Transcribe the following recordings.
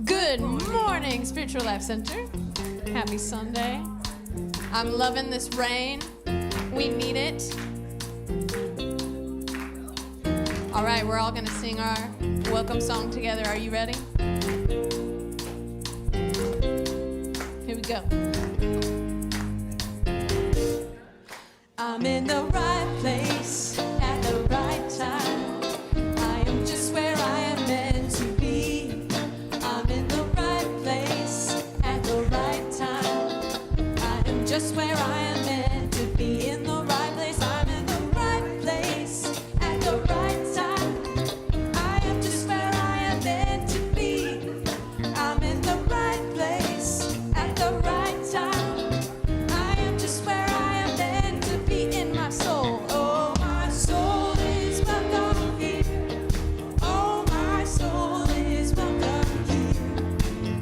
Good morning, Spiritual Life Center. Happy Sunday. I'm loving this rain. We need it. All right, we're all going to sing our welcome song together. Are you ready? Here we go. I'm in the right place at the right time. I am just where I am meant to be. I'm in the right place at the right time. I am just where I am meant to be. In the right place, I'm in the right place at the right time. I am just where I am meant to be. I'm in the right place at the right time. I am just where I am meant to be in my soul. Oh, my soul is welcome here. Oh, my soul is welcome here.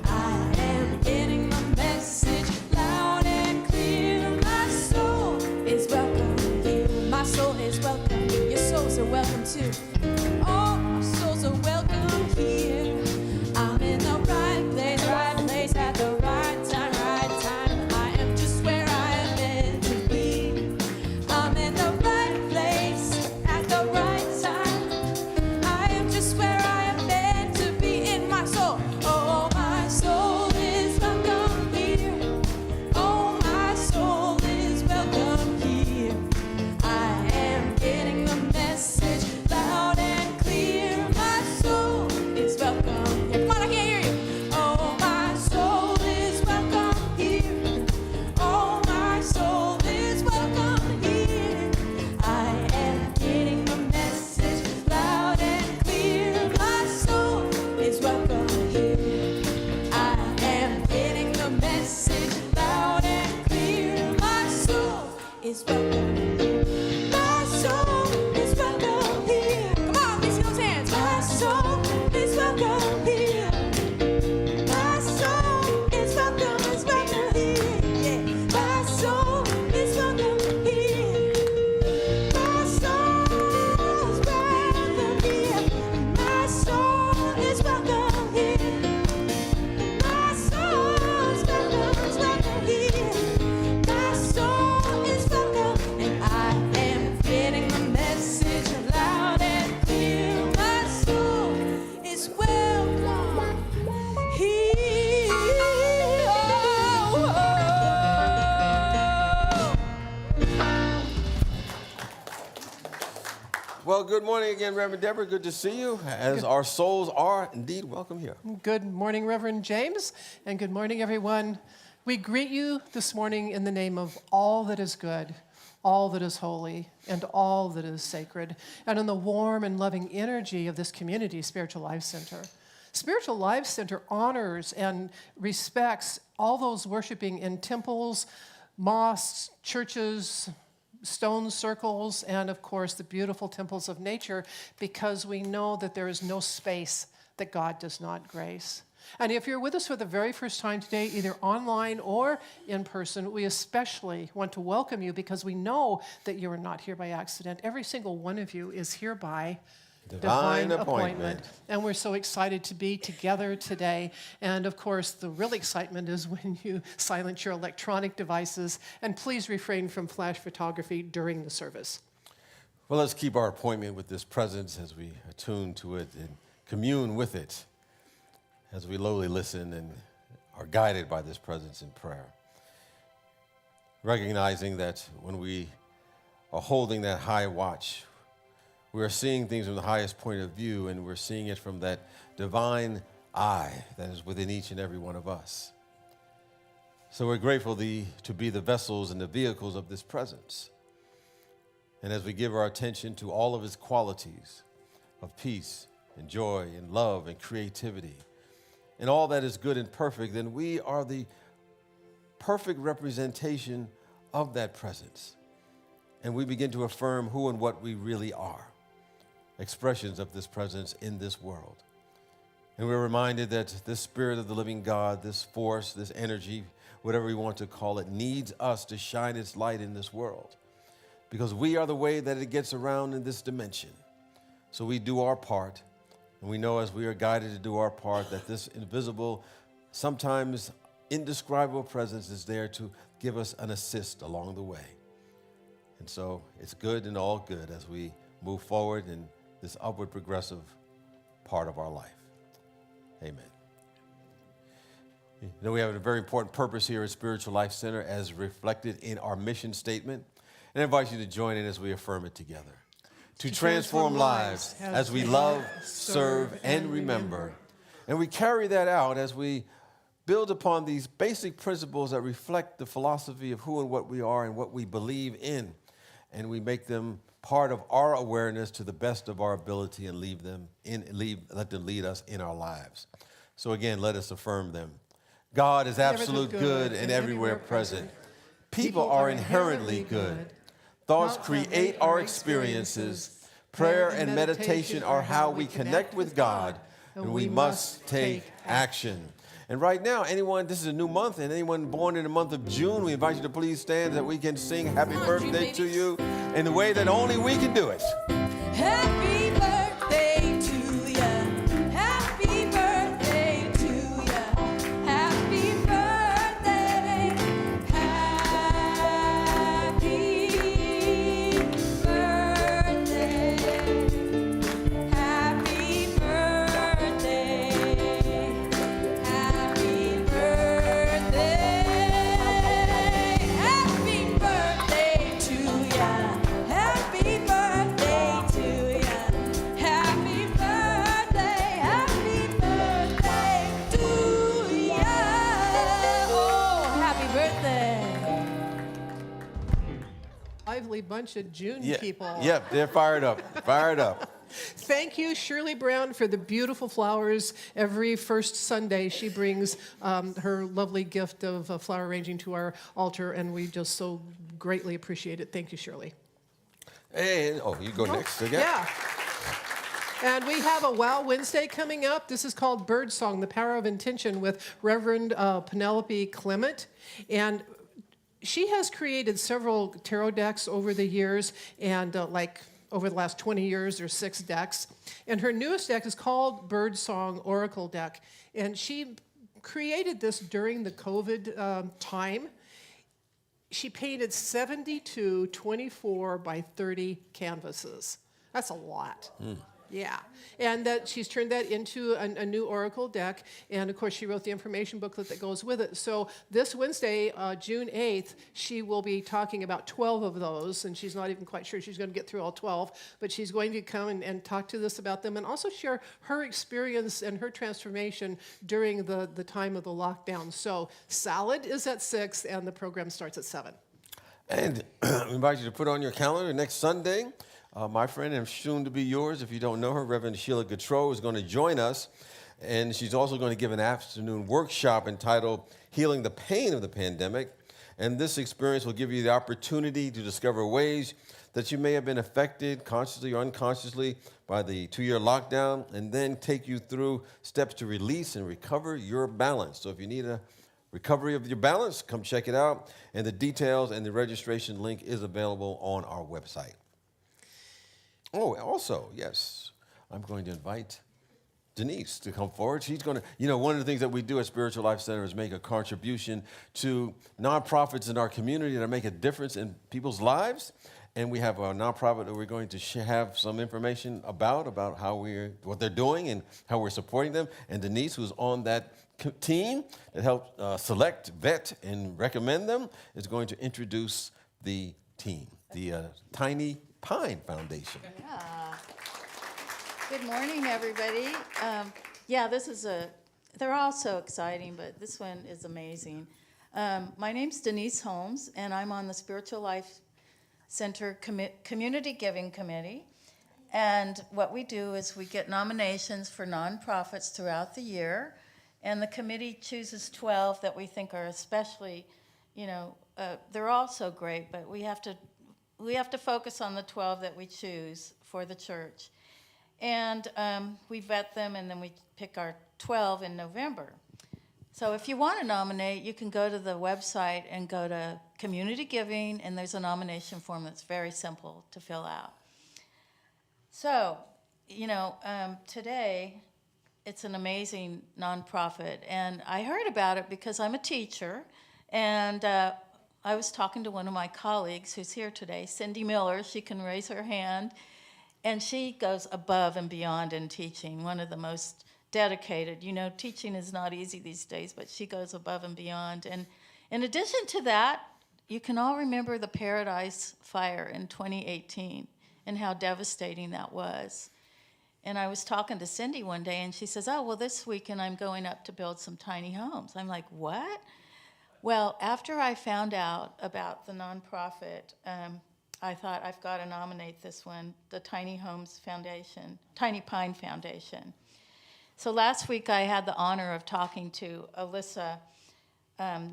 I am getting the message loud and clear. My soul is welcome here. My soul is welcome. Your souls are welcome too. All our souls are welcome here. I'm in the right place at the right time, right time. I am just where I am meant to be. I'm in the right place at the right time. I am just where I am meant to be in my soul. Oh, my soul is welcome here. Oh, my soul is welcome here. I am getting the message loud and clear. My soul is welcome here. Come on, I can't hear you. Oh, my soul is welcome here. Oh, my soul is welcome here. I am getting the message loud and clear. My soul is welcome here. I am getting the message loud and clear. My soul is welcome here. My soul is welcome here. Come on, let me see those hands. My soul is welcome here. My soul is welcome here. Yeah. My soul is welcome here. My soul is welcome here. My soul is welcome here. My soul is welcome here. My soul is welcome, and I am getting the message loud and clear. My soul is welcome here. Well, good morning again, Reverend Deborah. Good to see you, as our souls are indeed welcome here. Good morning, Reverend James, and good morning, everyone. We greet you this morning in the name of all that is good, all that is holy, and all that is sacred, and in the warm and loving energy of this community, Spiritual Life Center. Spiritual Life Center honors and respects all those worshiping in temples, mosques, churches, stone circles, and of course the beautiful temples of nature, because we know that there is no space that God does not grace. And if you're with us for the very first time today, either online or in person, we especially want to welcome you, because we know that you are not here by accident. Every single one of you is here by divine appointment. And we're so excited to be together today. And of course, the real excitement is when you silence your electronic devices. And please refrain from flash photography during the service. Well, let's keep our appointment with this presence as we attune to it and commune with it, as we lowly listen and are guided by this presence in prayer. Recognizing that when we are holding that high watch, we are seeing things from the highest point of view, and we're seeing it from that divine eye that is within each and every one of us. So we're grateful to be the vessels and the vehicles of this presence. And as we give our attention to all of its qualities of peace and joy and love and creativity and all that is good and perfect, then we are the perfect representation of that presence. And we begin to affirm who and what we really are, expressions of this presence in this world. And we're reminded that this Spirit of the living God, this force, this energy, whatever we want to call it, needs us to shine its light in this world, because we are the way that it gets around in this dimension. So we do our part And we know as we are guided to do our part that this invisible, sometimes indescribable presence is there to give us an assist along the way. And so it's good and all good as we move forward in this upward progressive part of our life. Amen. You know, we have a very important purpose here at Spiritual Life Center as reflected in our mission statement. And I invite you to join in as we affirm it together. To transform lives as we love, serve, and remember. And we carry that out as we build upon these basic principles that reflect the philosophy of who and what we are and what we believe in. And we make them part of our awareness to the best of our ability and let them lead us in our lives. So again, let us affirm them. God is absolute good and everywhere present. People are inherently good. Thoughts create our experiences. Prayer and meditation are how we connect with God, and we must take action. And right now, this is a new month, and anyone born in the month of June, we invite you to please stand so that we can sing happy birthday to you in the way that only we can do it. Happy birthday to ya. Happy birthday to ya. Happy birthday. Happy birthday. Happy birthday. Happy birthday. Happy birthday to ya. Happy birthday to ya. Happy birthday. Happy birthday to ya. Oh, happy birthday. Lively bunch of June people. Yep, they're fired up. Fired up. Thank you, Shirley Brown, for the beautiful flowers. Every first Sunday, she brings her lovely gift of flower arranging to our altar, and we just so greatly appreciate it. Thank you, Shirley. And, you go next again. Yeah. And we have a Wow Wednesday coming up. This is called Birdsong, The Power of Intention, with Reverend Penelope Clement. And she has created several tarot decks over the years, and over the last 20 years, there's 6 decks. And her newest deck is called Birdsong Oracle Deck. And she created this during the COVID time. She painted 72 24 by 30 canvases. That's a lot. Yeah. And that she's turned that into a new Oracle deck. And of course, she wrote the information booklet that goes with it. So this Wednesday, June 8th, she will be talking about 12 of those. And she's not even quite sure she's going to get through all 12. But she's going to come and talk to us about them and also share her experience and her transformation during the time of the lockdown. So salad is at 6 and the program starts at 7. And we invite you to put on your calendar next Sunday. My friend and soon to be yours, if you don't know her, Reverend Sheila Gautreaux is going to join us. And she's also going to give an afternoon workshop entitled Healing the Pain of the Pandemic. And this experience will give you the opportunity to discover ways that you may have been affected, consciously or unconsciously, by the 2-year lockdown, and then take you through steps to release and recover your balance. So if you need a recovery of your balance, come check it out. And the details and the registration link is available on our website. Oh, also, yes, I'm going to invite Denise to come forward. She's going to, one of the things that we do at Spiritual Life Center is make a contribution to nonprofits in our community that make a difference in people's lives. And we have a nonprofit that we're going to have some information about what they're doing and how we're supporting them. And Denise, who's on that team that helps select, vet, and recommend them, is going to introduce the team, the Tiny Pine Foundation. Yeah. Good morning, everybody. They're all so exciting, but this one is amazing. My name's Denise Holmes, and I'm on the Spiritual Life Center Community Giving Committee. And what we do is we get nominations for nonprofits throughout the year, and the committee chooses 12 that we think are especially, they're all so great, but we have to focus on the 12 that we choose for the church. And we vet them, and then we pick our 12 in November. So if you want to nominate, you can go to the website and go to Community Giving, and there's a nomination form that's very simple to fill out. So today it's an amazing nonprofit, and I heard about it because I'm a teacher, and I was talking to one of my colleagues who's here today, Cindy Miller. She can raise her hand, and she goes above and beyond in teaching, one of the most dedicated. Teaching is not easy these days, but she goes above and beyond. And in addition to that, you can all remember the Paradise Fire in 2018 and how devastating that was. And I was talking to Cindy one day, and she says, oh, well, this weekend I'm going up to build some tiny homes. I'm like, what? Well, after I found out about the nonprofit, I thought I've got to nominate this one, the Tiny Pine Foundation. So last week I had the honor of talking to Alyssa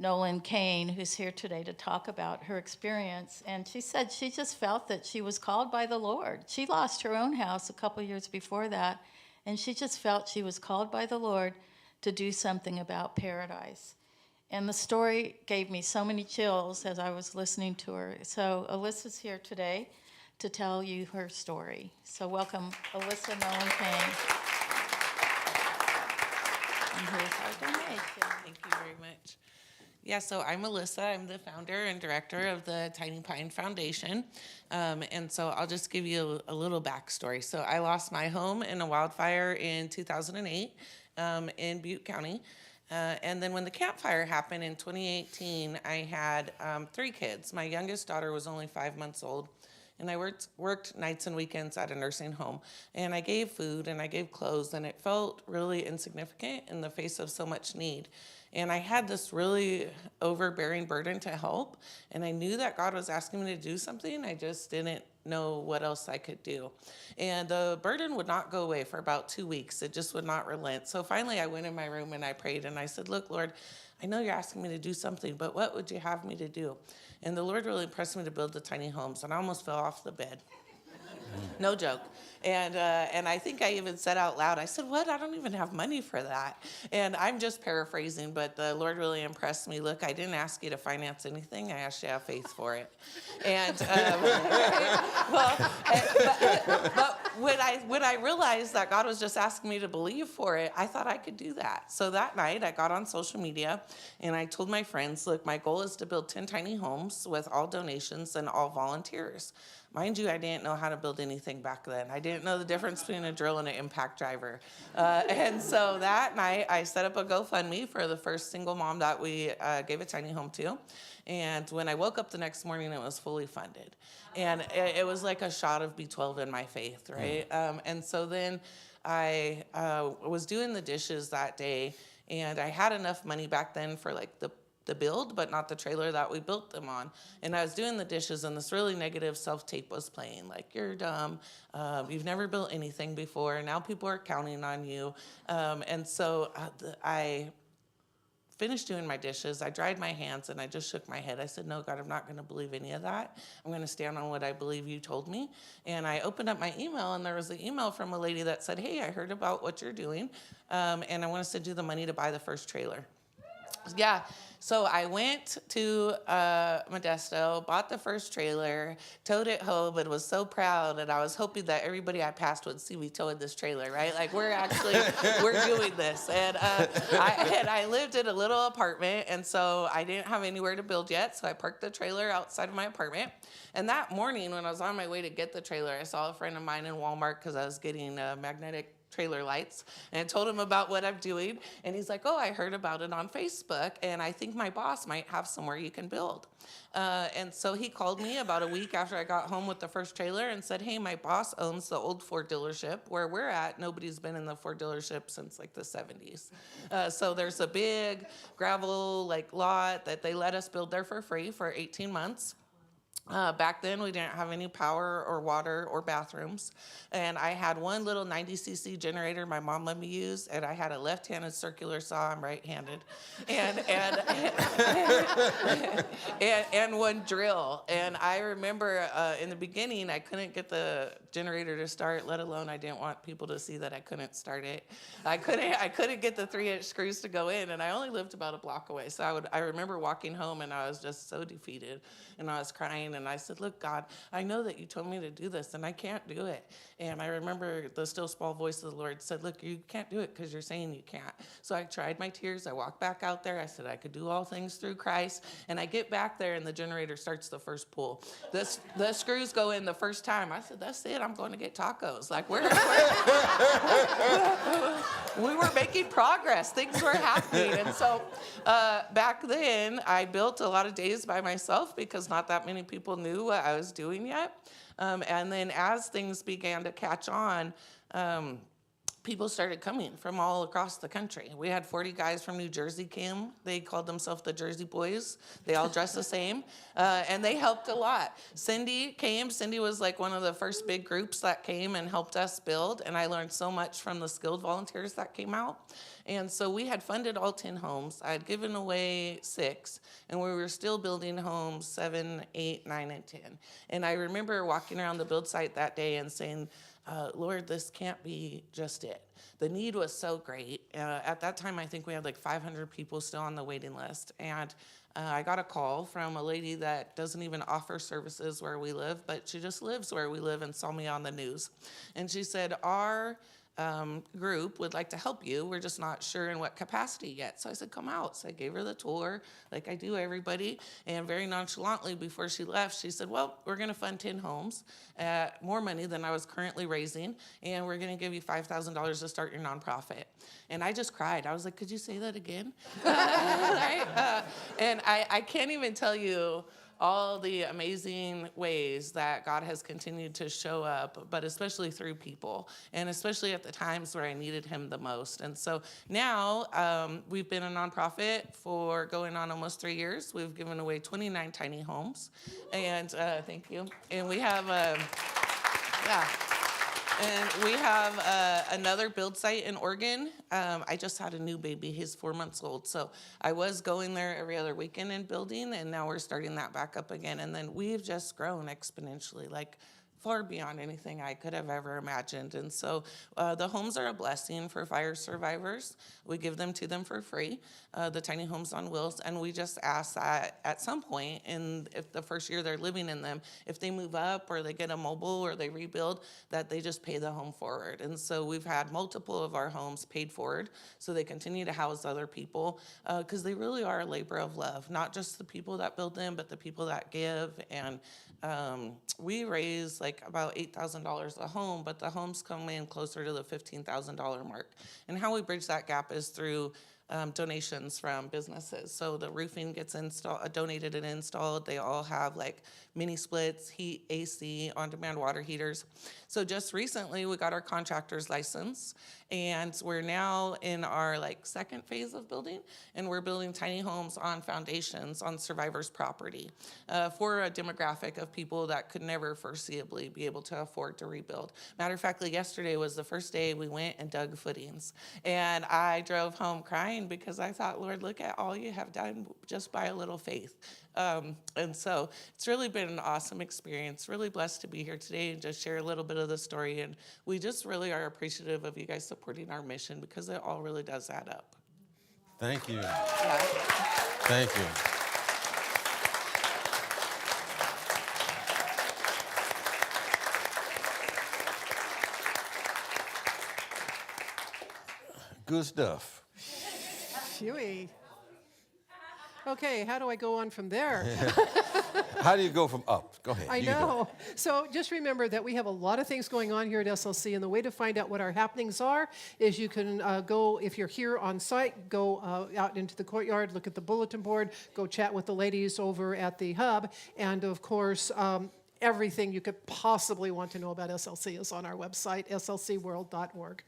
Nolan Kane, who's here today to talk about her experience. And she said she just felt that she was called by the Lord. She lost her own house a couple years before that, and she just felt she was called by the Lord to do something about Paradise. And the story gave me so many chills as I was listening to her. So Alyssa's here today to tell you her story. So welcome, Alyssa Nolan Kane. And here's our donation. Thank you very much. Yeah, so I'm Alyssa. I'm the founder and director of the Tiny Pine Foundation. And so I'll just give you a little backstory. So I lost my home in a wildfire in 2008 in Butte County. And then when the Camp Fire happened in 2018, I had 3 kids. My youngest daughter was only 5 months old. And I worked nights and weekends at a nursing home. And I gave food and I gave clothes, and it felt really insignificant in the face of so much need. And I had this really overbearing burden to help. And I knew that God was asking me to do something. I just didn't know what else I could do. And the burden would not go away for about 2 weeks. It just would not relent. So finally I went in my room and I prayed and I said, look, Lord, I know you're asking me to do something, but what would you have me to do? And the Lord really impressed me to build the tiny homes, and I almost fell off the bed. No joke. And I think I even said out loud, I said, what? I don't even have money for that. And I'm just paraphrasing, but the Lord really impressed me. Look, I didn't ask you to finance anything. I asked you to have faith for it. And but when I realized that God was just asking me to believe for it, I thought I could do that. So that night I got on social media and I told my friends, look, my goal is to build 10 tiny homes with all donations and all volunteers. Mind you, I didn't know how to build anything back then. I didn't know the difference between a drill and an impact driver. And so that night, I set up a GoFundMe for the first single mom that we gave a tiny home to. And when I woke up the next morning, it was fully funded. And it was like a shot of B12 in my faith, right? And so then I was doing the dishes that day, and I had enough money back then for like the build, but not the trailer that we built them on. And I was doing the dishes, and this really negative self-tape was playing, like, you're dumb, you've never built anything before, now people are counting on you. And so I finished doing my dishes, I dried my hands, and I just shook my head. I said, no, God, I'm not gonna believe any of that. I'm gonna stand on what I believe you told me. And I opened up my email, and there was an email from a lady that said, hey, I heard about what you're doing, and I want to send you the money to buy the first trailer. Yeah, so I went to Modesto, bought the first trailer, towed it home, and was so proud. And I was hoping that everybody I passed would see me towing this trailer, right? Like, we're doing this. And I lived in a little apartment, and so I didn't have anywhere to build yet. So I parked the trailer outside of my apartment. And that morning, when I was on my way to get the trailer, I saw a friend of mine in Walmart because I was getting magnetic trailer lights, and I told him about what I'm doing, and he's like, oh, I heard about it on Facebook, and I think my boss might have somewhere you can build. And so he called me about a week after I got home with the first trailer and said, hey, my boss owns the old Ford dealership where we're at. Nobody's been in the Ford dealership since like the 70s. So there's a big gravel lot that they let us build there for free for 18 months. Back then, we didn't have any power or water or bathrooms. And I had one little 90cc generator my mom let me use, and I had a left-handed circular saw. I'm right-handed. And one drill. And I remember in the beginning, I couldn't get the generator to start, let alone I didn't want people to see that I couldn't start it. I couldn't get the 3-inch screws to go in, and I only lived about a block away. So I remember walking home, and I was just so defeated, and I was crying. and I said, look, God, I know that you told me to do this, and I can't do it. And I remember the still small voice of the Lord said, look, you can't do it because you're saying you can't. So I tried my tears. I walked back out there. I said, I could do all things through Christ. And I get back there, and the generator starts the first pull. The screws go in the first time. I said, that's it. I'm going to get tacos. Like, we were making progress. Things were happening. And so back then, I built a lot of days by myself because not that many people knew what I was doing yet. And then as things began to catch on, people started coming from all across the country. We had 40 guys from New Jersey came. They called themselves the Jersey Boys. They all dressed the same, and they helped a lot. Cindy came. Cindy was like one of the first big groups that came and helped us build, and I learned so much from the skilled volunteers that came out. And so we had funded all 10 homes. I had given away 6, and we were still building homes 7, 8, 9, and 10. And I remember walking around the build site that day and saying, Lord, this can't be just it. The need was so great. At that time, I think we had like 500 people still on the waiting list. And I got a call from a lady that doesn't even offer services where we live, but she just lives where we live and saw me on the news. And she said, our group would like to help you. We're just not sure in what capacity yet. So I said, come out. So I gave her the tour like I do everybody. And very nonchalantly before she left, she said, well, we're going to fund 10 homes at more money than I was currently raising. And we're going to give you $5,000 to start your nonprofit. And I just cried. I was like, could you say that again? Right? And I can't even tell you all the amazing ways that God has continued to show up, but especially through people, and especially at the times where I needed him the most. And so now we've been a nonprofit for going on almost 3 years. We've given away 29 tiny homes, and thank you. And we have, And we have another build site in Oregon. I just had a new baby. He's 4 months old. So I was going there every other weekend and building, and now we're starting that back up again. And then we've just grown exponentially, like far beyond anything I could have ever imagined. And so the homes are a blessing for fire survivors. We give them to them for free, the tiny homes on wheels. And we just ask that at some point, and if the first year they're living in them, if they move up or they get a mobile or they rebuild, that they just pay the home forward. And so we've had multiple of our homes paid forward so they continue to house other people, because they really are a labor of love, not just the people that build them, but the people that give. And we raise like about $8,000 a home, but the homes come in closer to the $15,000 mark. And how we bridge that gap is through donations from businesses. So the roofing gets donated and installed. They all have like mini splits, heat, AC, on-demand water heaters. So just recently we got our contractor's license, and we're now in our like second phase of building, and we're building tiny homes on foundations on survivors' property for a demographic of people that could never foreseeably be able to afford to rebuild. Matter of fact, yesterday was the first day we went and dug footings, and I drove home crying because I thought, Lord, look at all you have done just by a little faith. And so it's really been an awesome experience. Really blessed to be here today and just share a little bit of the story. And we just really are appreciative of you guys supporting our mission, because it all really does add up. Thank you. Yeah. Thank you. Good stuff. Phewy. Okay, how do I go on from there? How do you go from up? Go ahead. I You can do it. know. So just remember that we have a lot of things going on here at SLC, and the way to find out what our happenings are is you can go, if you're here on site, go out into the courtyard, look at the bulletin board, go chat with the ladies over at the hub, and of course, everything you could possibly want to know about SLC is on our website, slcworld.org.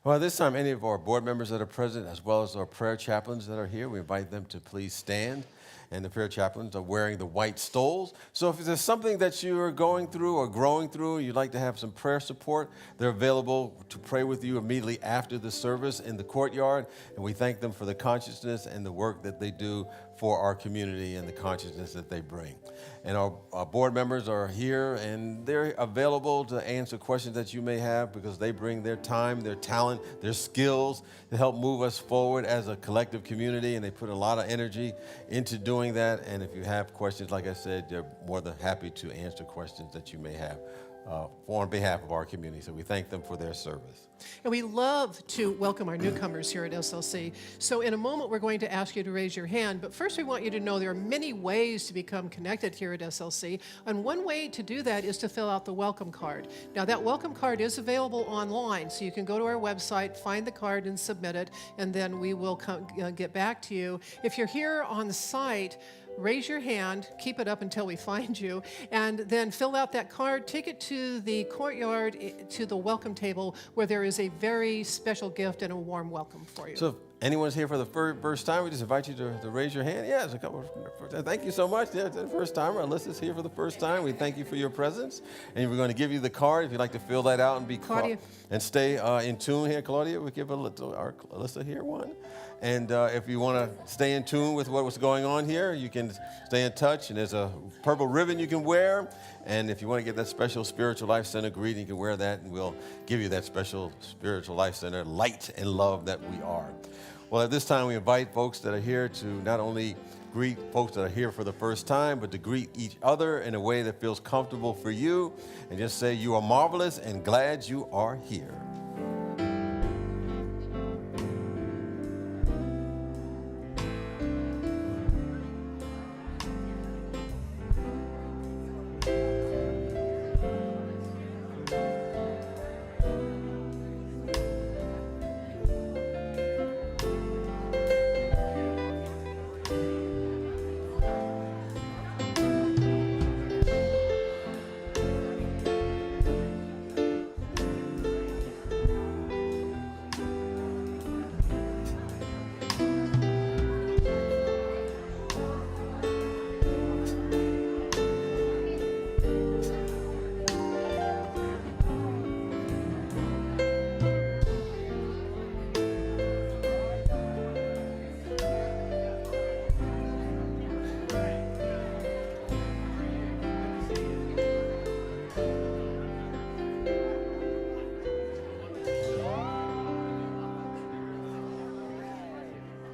Well, this time, any of our board members that are present, as well as our prayer chaplains that are here, we invite them to please stand. And the prayer chaplains are wearing the white stoles. So if there's something that you are going through or growing through, and you'd like to have some prayer support, they're available to pray with you immediately after the service in the courtyard. And we thank them for the consciousness and the work that they do for our community and the consciousness that they bring. And our board members are here, and they're available to answer questions that you may have because they bring their time, their talent, their skills to help move us forward as a collective community, and they put a lot of energy into doing that. And if you have questions, like I said, they're more than happy to answer questions that you may have on behalf of our community. So we thank them for their service. And we love to welcome our newcomers here at SLC. So in a moment, we're going to ask you to raise your hand. But first, we want you to know there are many ways to become connected here at SLC. And one way to do that is to fill out the welcome card. Now, that welcome card is available online. So you can go to our website, find the card, and submit it. And then we will get back to you. If you're here on the site, raise your hand, keep it up until we find you, and then fill out that card, take it to the courtyard, to the welcome table, where there is a very special gift and a warm welcome for you. So if anyone's here for the first time, we just invite you to raise your hand. Yeah, there's a couple. Thank you so much. Yeah, the first timer. Alyssa's here for the first time. We thank you for your presence. And we're going to give you the card if you'd like to fill that out and be Claudia. And stay in tune here. Claudia, we'll give our Alyssa here one. And if you want to stay in tune with what was going on here, you can stay in touch. And there's a purple ribbon you can wear. And if you want to get that special Spiritual Life Center greeting, you can wear that, and we'll give you that special Spiritual Life Center light and love that we are. Well, at this time, we invite folks that are here to not only greet folks that are here for the first time, but to greet each other in a way that feels comfortable for you, and just say, you are marvelous and glad you are here.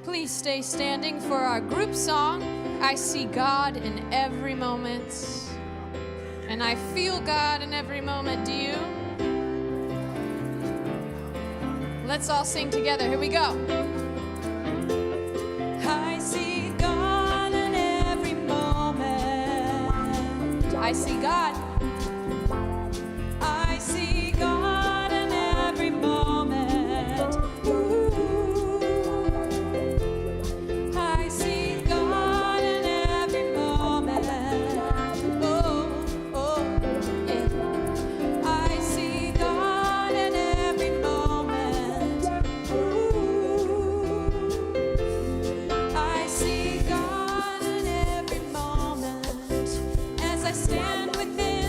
Please stay standing for our group song, I See God in Every Moment. And I feel God in every moment, do you? Let's all sing together. Here we go. I see God in every moment. I see God. I see God in every moment. Ooh. I see God in every moment. Oh, oh, yeah. I see God in every moment. Ooh. I see God in every moment as I stand within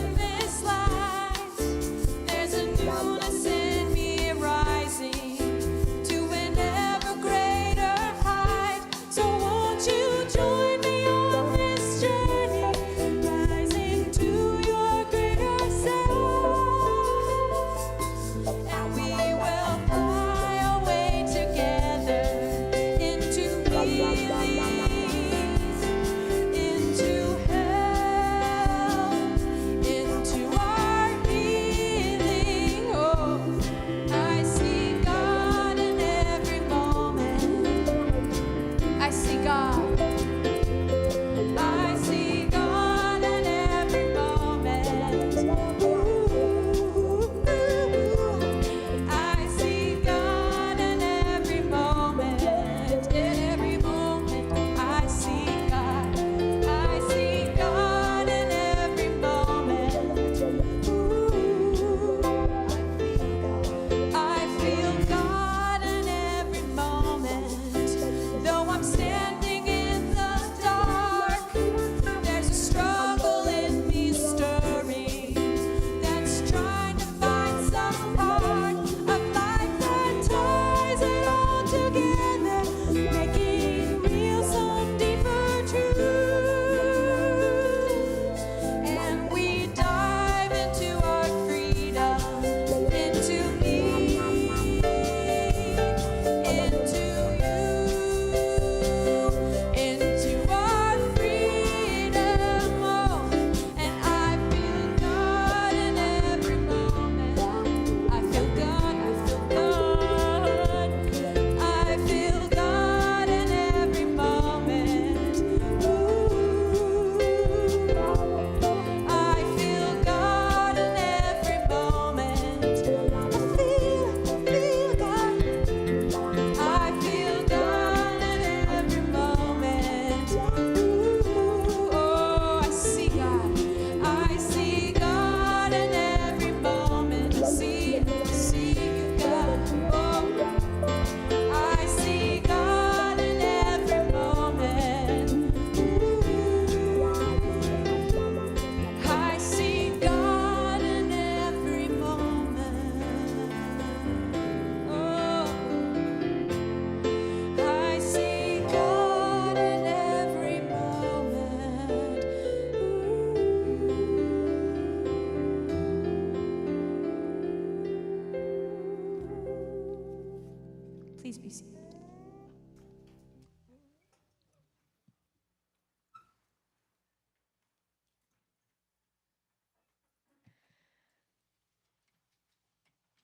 Please be seated.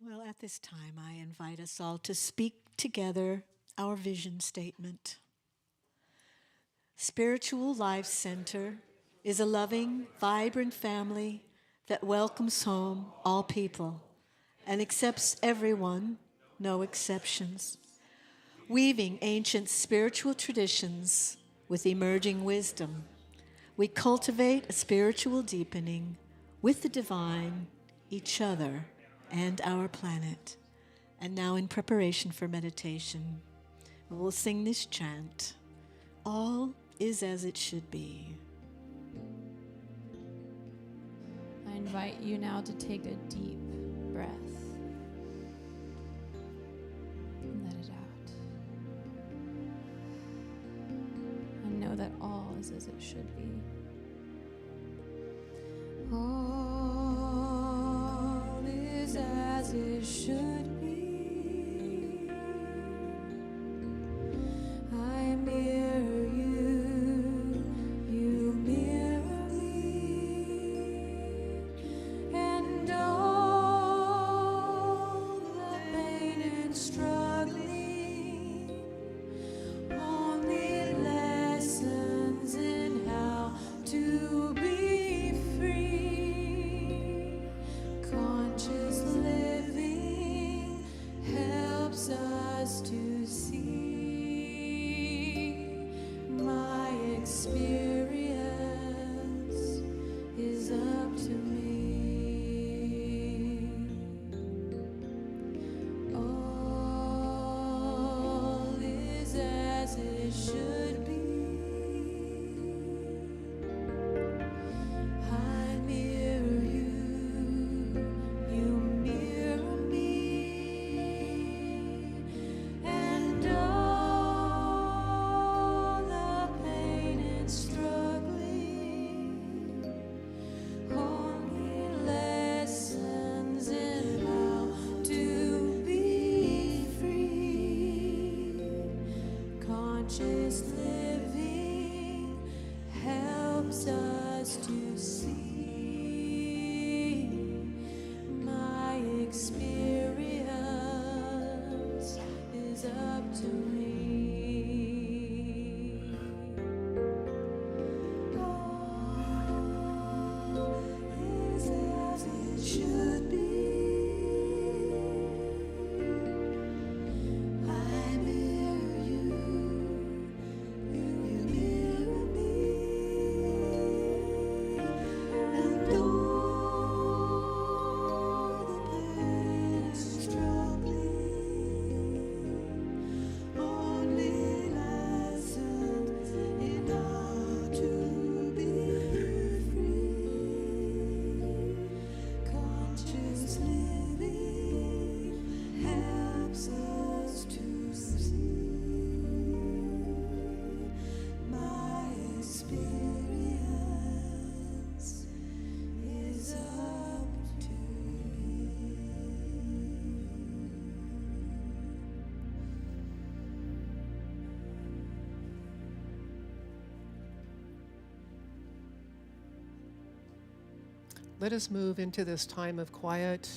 Well, at this time, I invite us all to speak together our vision statement. Spiritual Life Center is a loving, vibrant family that welcomes home all people and accepts everyone, no exceptions. Weaving ancient spiritual traditions with emerging wisdom, we cultivate a spiritual deepening with the divine, each other, and our planet. And now, in preparation for meditation, we will sing this chant, All is as it should be. I invite you now to take a deep breath and let it out. And know that all is as it should be. All is as it should be. I mirror you, you mirror me, and all the pain and struggling, only lessons in how to be free. Conscious living helps us to see. My experience is up to me. All is as it should be. I mirror you, you mirror me, and all the pain and struggling, only lessons in how to be free. Conscious living helps us to see. My experience is up to me. All is as it should be. I mirror you, you mirror me, and all the pain and struggling, only lessons in how to be free. Conscious living helps us to see. My experience is up to me. Let us move into this time of quiet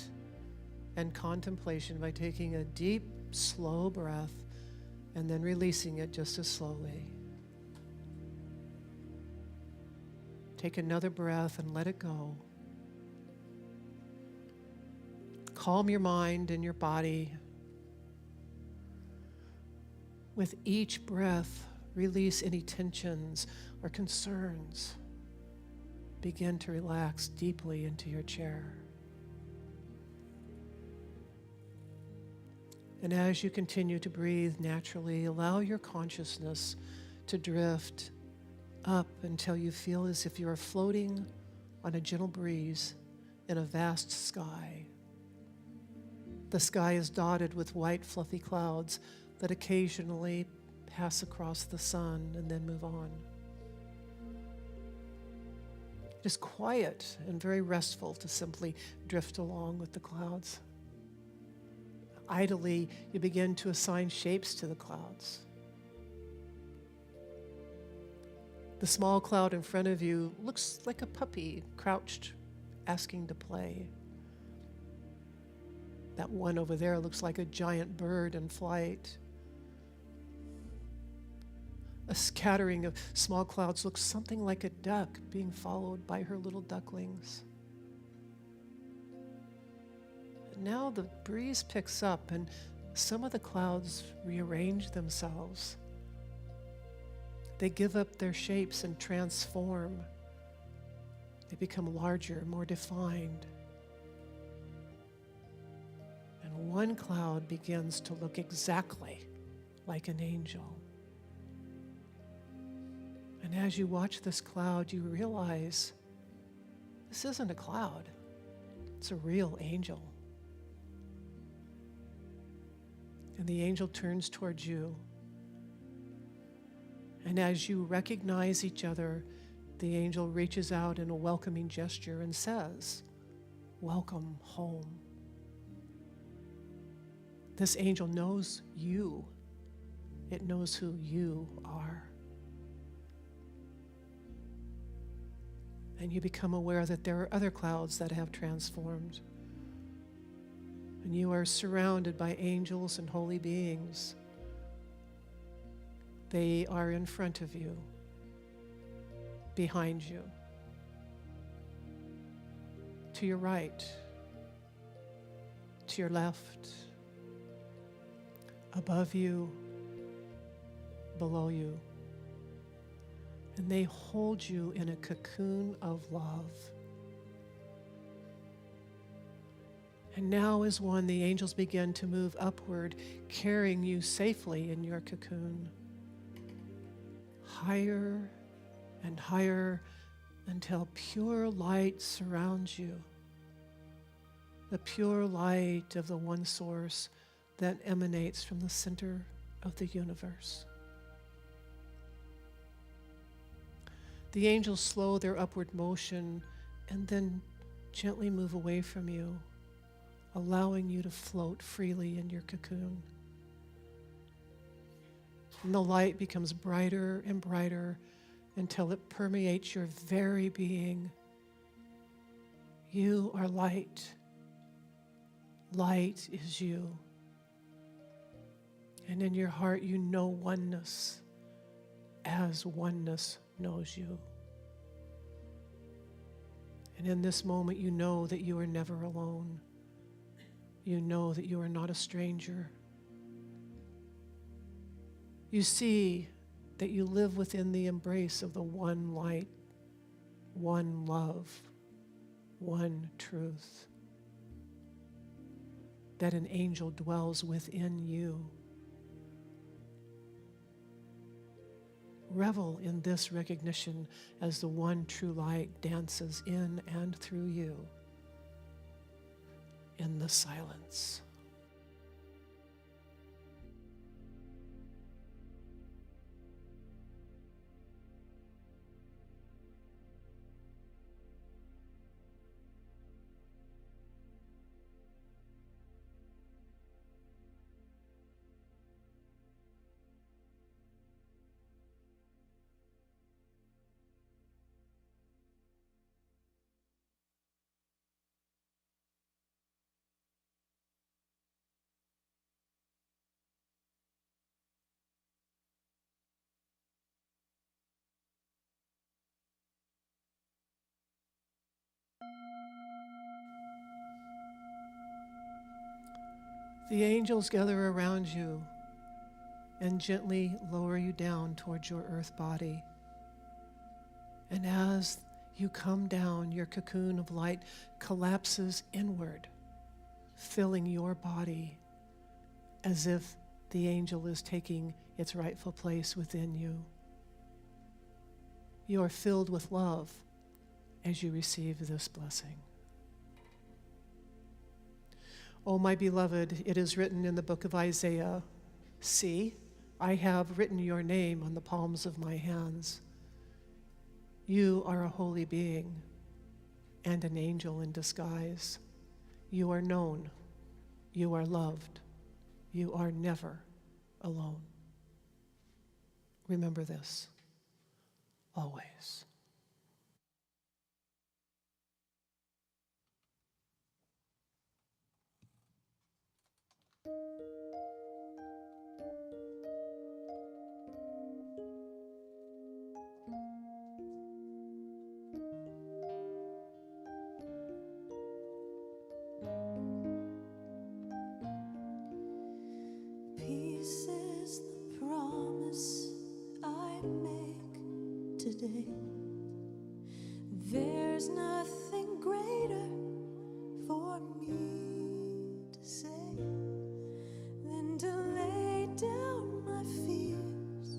and contemplation by taking a deep, slow breath and then releasing it just as slowly. Take another breath and let it go. Calm your mind and your body. With each breath, release any tensions or concerns. Begin to relax deeply into your chair. And as you continue to breathe naturally, allow your consciousness to drift up until you feel as if you are floating on a gentle breeze in a vast sky. The sky is dotted with white, fluffy clouds that occasionally pass across the sun and then move on. It is quiet and very restful to simply drift along with the clouds. Idly, you begin to assign shapes to the clouds. The small cloud in front of you looks like a puppy crouched, asking to play. That one over there looks like a giant bird in flight. A scattering of small clouds looks something like a duck being followed by her little ducklings. Now the breeze picks up and some of the clouds rearrange themselves. They give up their shapes and transform. They become larger, more defined. And one cloud begins to look exactly like an angel. And as you watch this cloud, you realize this isn't a cloud, it's a real angel. And the angel turns towards you. And as you recognize each other, the angel reaches out in a welcoming gesture and says, "Welcome home." This angel knows you. It knows who you are. And you become aware that there are other clouds that have transformed. And you are surrounded by angels and holy beings. They are in front of you, behind you, to your right, to your left, above you, below you. And they hold you in a cocoon of love. And now, as one, the angels begin to move upward, carrying you safely in your cocoon. Higher and higher until pure light surrounds you. The pure light of the one source that emanates from the center of the universe. The angels slow their upward motion and then gently move away from you, allowing you to float freely in your cocoon. And the light becomes brighter and brighter until it permeates your very being. You are light. Light is you. And in your heart, you know oneness as oneness knows you. And in this moment, you know that you are never alone. You know that you are not a stranger. You see that you live within the embrace of the one light, one love, one truth. That an angel dwells within you. Revel in this recognition as the one true light dances in and through you in the silence. The angels gather around you and gently lower you down towards your earth body. And as you come down, your cocoon of light collapses inward, filling your body as if the angel is taking its rightful place within you. You are filled with love as you receive this blessing. Oh, my beloved, it is written in the book of Isaiah, "See, I have written your name on the palms of my hands. You are a holy being and an angel in disguise. You are known. You are loved. you are never alone. Remember this, always. Peace is the promise I make today. There's nothing greater for me to say than to lay down my fears,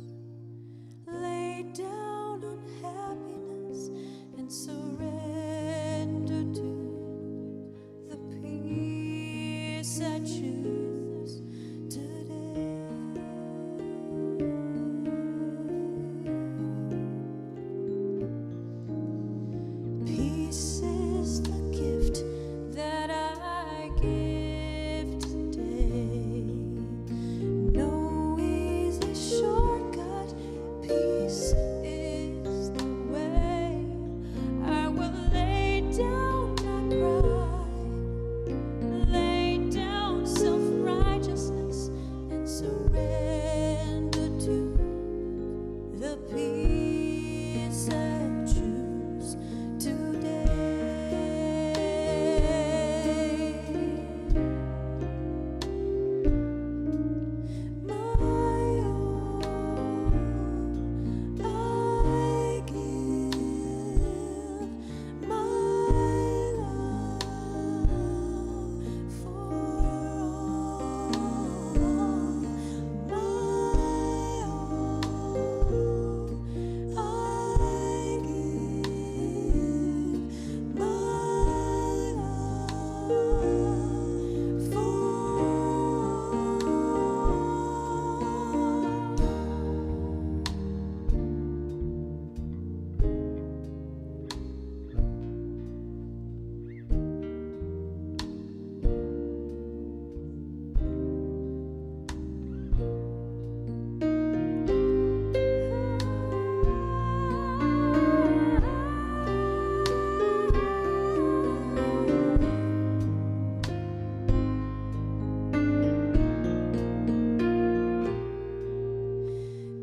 lay down unhappiness, and surrender to the peace I choose today. Peace is the gift that I give today. No easy shortcut. Peace is the way. I will lay down my pride, lay down self-righteousness, and surrender to the peace I choose today. My all I give, my love for all. My all I give, my love for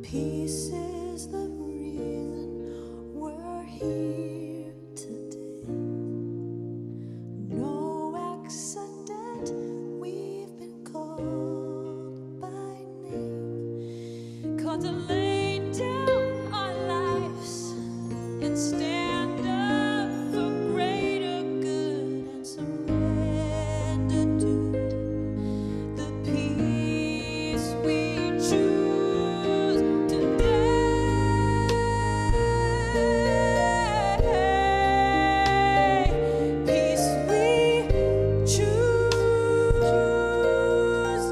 Peace is the reason we're here today. No accident, we've been called by name. Called to lay down our lives and stand up for greater good and surrender to the peace we choose today. Peace we choose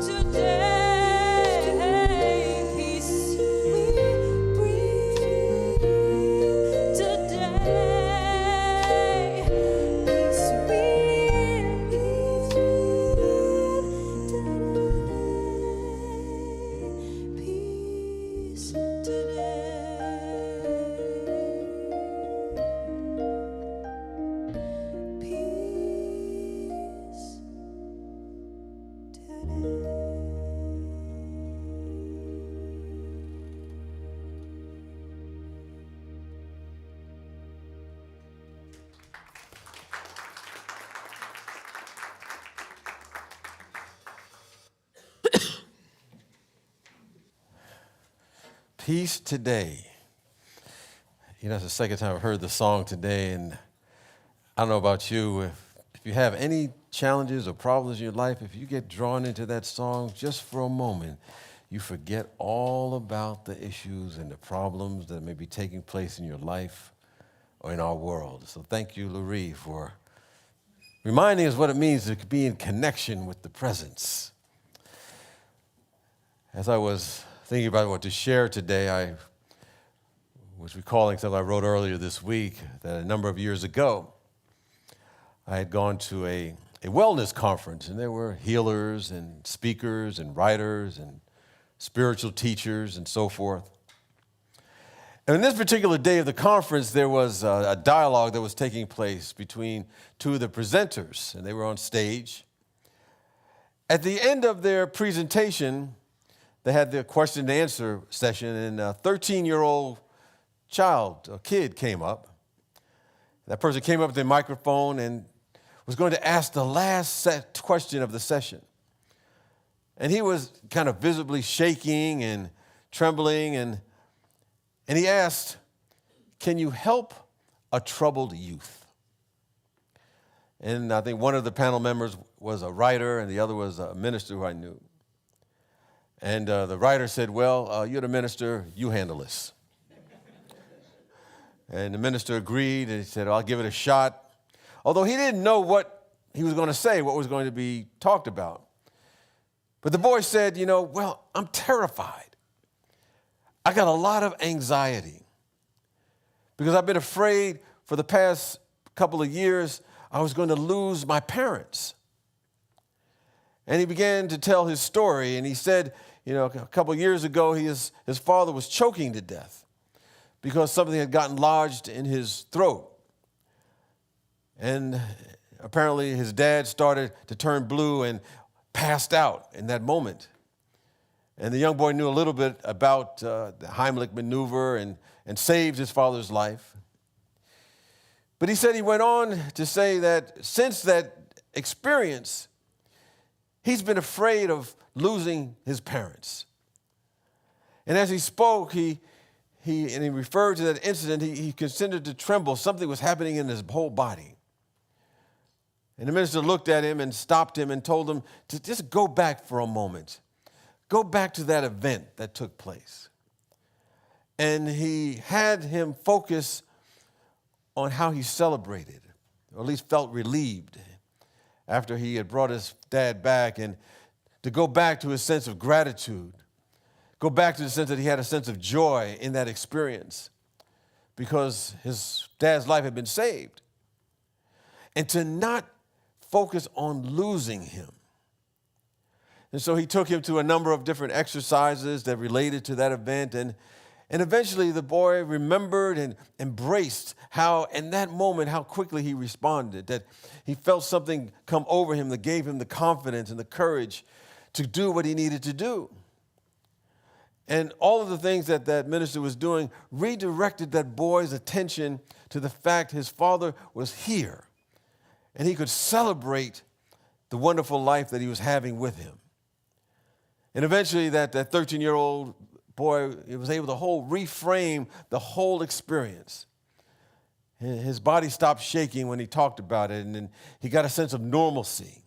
today. Peace we breathe today. Peace we breathe today. Peace today. Peace today. Peace today. You know, it's the second time I've heard the song today, and I don't know about you. If you have any challenges or problems in your life, if you get drawn into that song just for a moment, you forget all about the issues and the problems that may be taking place in your life or in our world. So thank you, Lurie, for reminding us what it means to be in connection with the presence. As I was thinking about what to share today, I was recalling something I wrote earlier this week that a number of years ago, I had gone to a a wellness conference, and there were healers and speakers and writers and spiritual teachers and so forth. And in this particular day of the conference, there was a dialogue that was taking place between two of the presenters, and they were on stage. At the end of their presentation, they had their question and answer session, and a 13-year-old kid came up. That person came up to the microphone and was going to ask the last question of the session. And he was kind of visibly shaking and trembling, and he asked, "Can you help a troubled youth?" And I think one of the panel members was a writer, and the other was a minister who I knew. And the writer said, "Well, you're the minister, you handle this." And the minister agreed, and he said, "I'll give it a shot." Although he didn't know what he was going to say, what was going to be talked about. But the boy said, "Well, I'm terrified. I got a lot of anxiety because I've been afraid for the past couple of years I was going to lose my parents." And he began to tell his story, and he said, a couple of years ago, his father was choking to death because something had gotten lodged in his throat. And apparently his dad started to turn blue and passed out in that moment. And the young boy knew a little bit about the Heimlich maneuver and saved his father's life. But he said he went on to say that since that experience, he's been afraid of losing his parents. And as he spoke, he referred to that incident, he considered to tremble. Something was happening in his whole body. And the minister looked at him and stopped him and told him to just go back for a moment. Go back to that event that took place. And he had him focus on how he celebrated, or at least felt relieved after he had brought his dad back, and to go back to his sense of gratitude, go back to the sense that he had a sense of joy in that experience because his dad's life had been saved. And to not focus on losing him. And so he took him to a number of different exercises that related to that event. And eventually the boy remembered and embraced how, in that moment, how quickly he responded, that he felt something come over him that gave him the confidence and the courage to do what he needed to do. And all of the things that that minister was doing redirected that boy's attention to the fact his father was here. And he could celebrate the wonderful life that he was having with him. And eventually that 13-year-old boy was able to reframe the whole experience. His body stopped shaking when he talked about it, and then he got a sense of normalcy.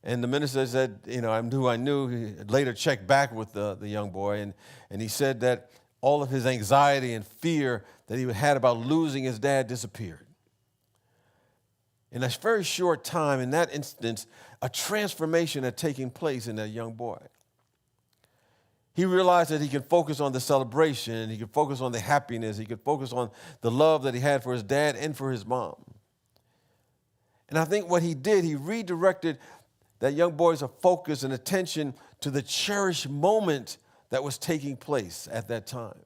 And the minister said, I knew. He later checked back with the young boy, and he said that all of his anxiety and fear that he had about losing his dad disappeared. In a very short time, in that instance, a transformation had taken place in that young boy. He realized that he could focus on the celebration, he could focus on the happiness, he could focus on the love that he had for his dad and for his mom. And I think what he did, he redirected that young boy's focus and attention to the cherished moment that was taking place at that time.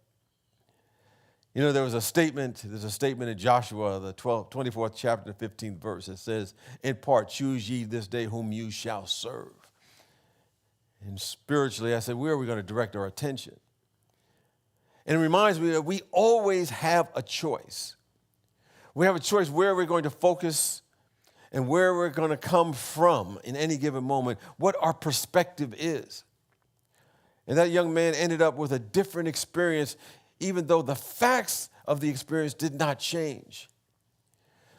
There's a statement in Joshua, the 24th chapter, 15th verse, that says, in part, choose ye this day whom you shall serve. And spiritually, I said, where are we going to direct our attention? And it reminds me that we always have a choice. We have a choice where we're going to focus and where we're going to come from in any given moment, what our perspective is. And that young man ended up with a different experience, even though the facts of the experience did not change.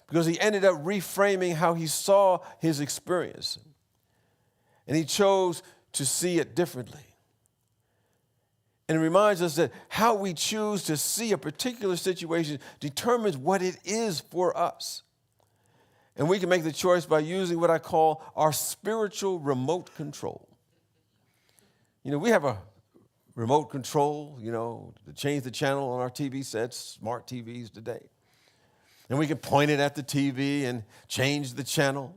Because he ended up reframing how he saw his experience. And he chose to see it differently. And it reminds us that how we choose to see a particular situation determines what it is for us. And we can make the choice by using what I call our spiritual remote control. We have a remote control, to change the channel on our TV sets, smart TVs today. And we can point it at the TV and change the channel.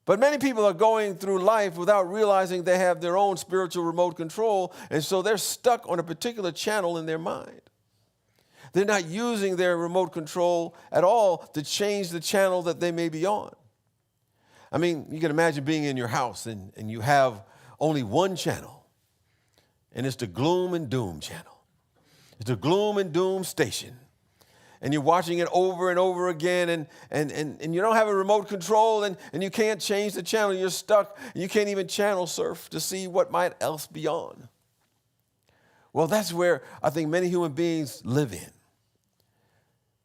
But many people are going through life without realizing they have their own spiritual remote control, and so they're stuck on a particular channel in their mind. They're not using their remote control at all to change the channel that they may be on. I mean, you can imagine being in your house and you have only one channel, and it's the gloom and doom channel. It's the gloom and doom station. And you're watching it over and over again, and you don't have a remote control, and you can't change the channel. You're stuck. You can't even channel surf to see what might else be on. Well, that's where I think many human beings live in.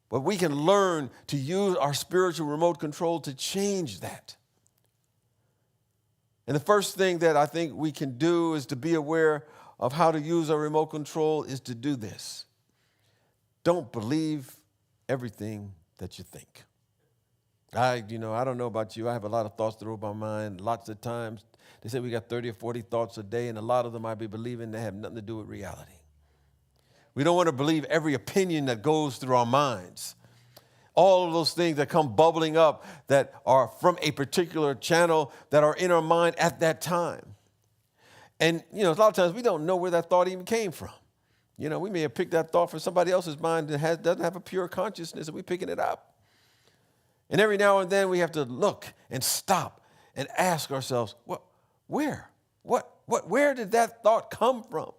But we can learn to use our spiritual remote control to change that. And the first thing that I think we can do is to be aware of how to use our remote control is to do this. Don't believe everything that you think. I don't know about you. I have a lot of thoughts through my mind. Lots of times, they say we got 30 or 40 thoughts a day, and a lot of them I be believing they have nothing to do with reality. We don't want to believe every opinion that goes through our minds. All of those things that come bubbling up that are from a particular channel that are in our mind at that time. And, a lot of times we don't know where that thought even came from. We may have picked that thought from somebody else's mind that doesn't have a pure consciousness, and we're picking it up. And every now and then we have to look and stop and ask ourselves, where did that thought come from?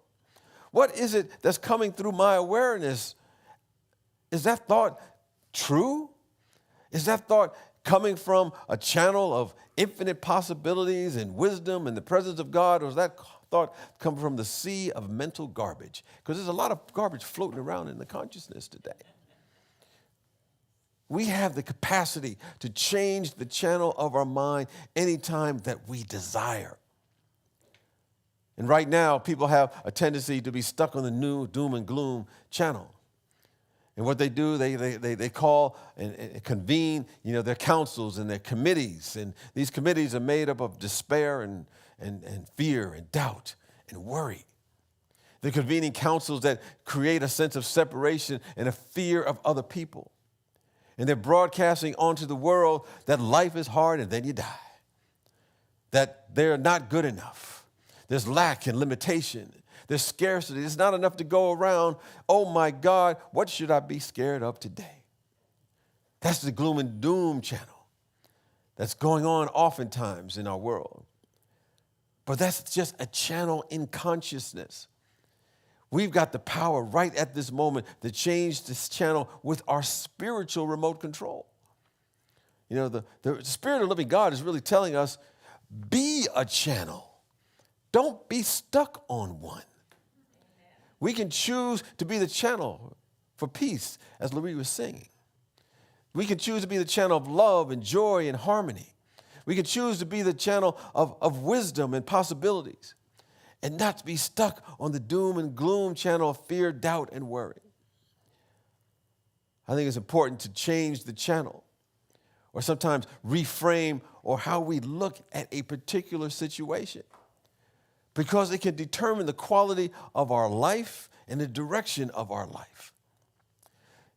What is it that's coming through my awareness? Is that thought true? Is that thought coming from a channel of infinite possibilities and wisdom and the presence of God, or is that thought come from the sea of mental garbage? Because there's a lot of garbage floating around in the consciousness today. We have the capacity to change the channel of our mind anytime that we desire. And right now, people have a tendency to be stuck on the new doom and gloom channel. And what they do, they call and convene, their councils and their committees. And these committees are made up of despair and fear and doubt and worry. They're convening councils that create a sense of separation and a fear of other people. And they're broadcasting onto the world that life is hard and then you die. That they're not good enough. There's lack and limitation. There's scarcity. There's not enough to go around. Oh my God, what should I be scared of today? That's the gloom and doom channel that's going on oftentimes in our world. But that's just a channel in consciousness. We've got the power right at this moment to change this channel with our spiritual remote control. The Spirit of the living God is really telling us, be a channel. Don't be stuck on one. We can choose to be the channel for peace, as Louis was singing. We can choose to be the channel of love and joy and harmony. We can choose to be the channel of wisdom and possibilities, and not to be stuck on the doom and gloom channel of fear, doubt, and worry. I think it's important to change the channel, or sometimes reframe or how we look at a particular situation, because it can determine the quality of our life and the direction of our life.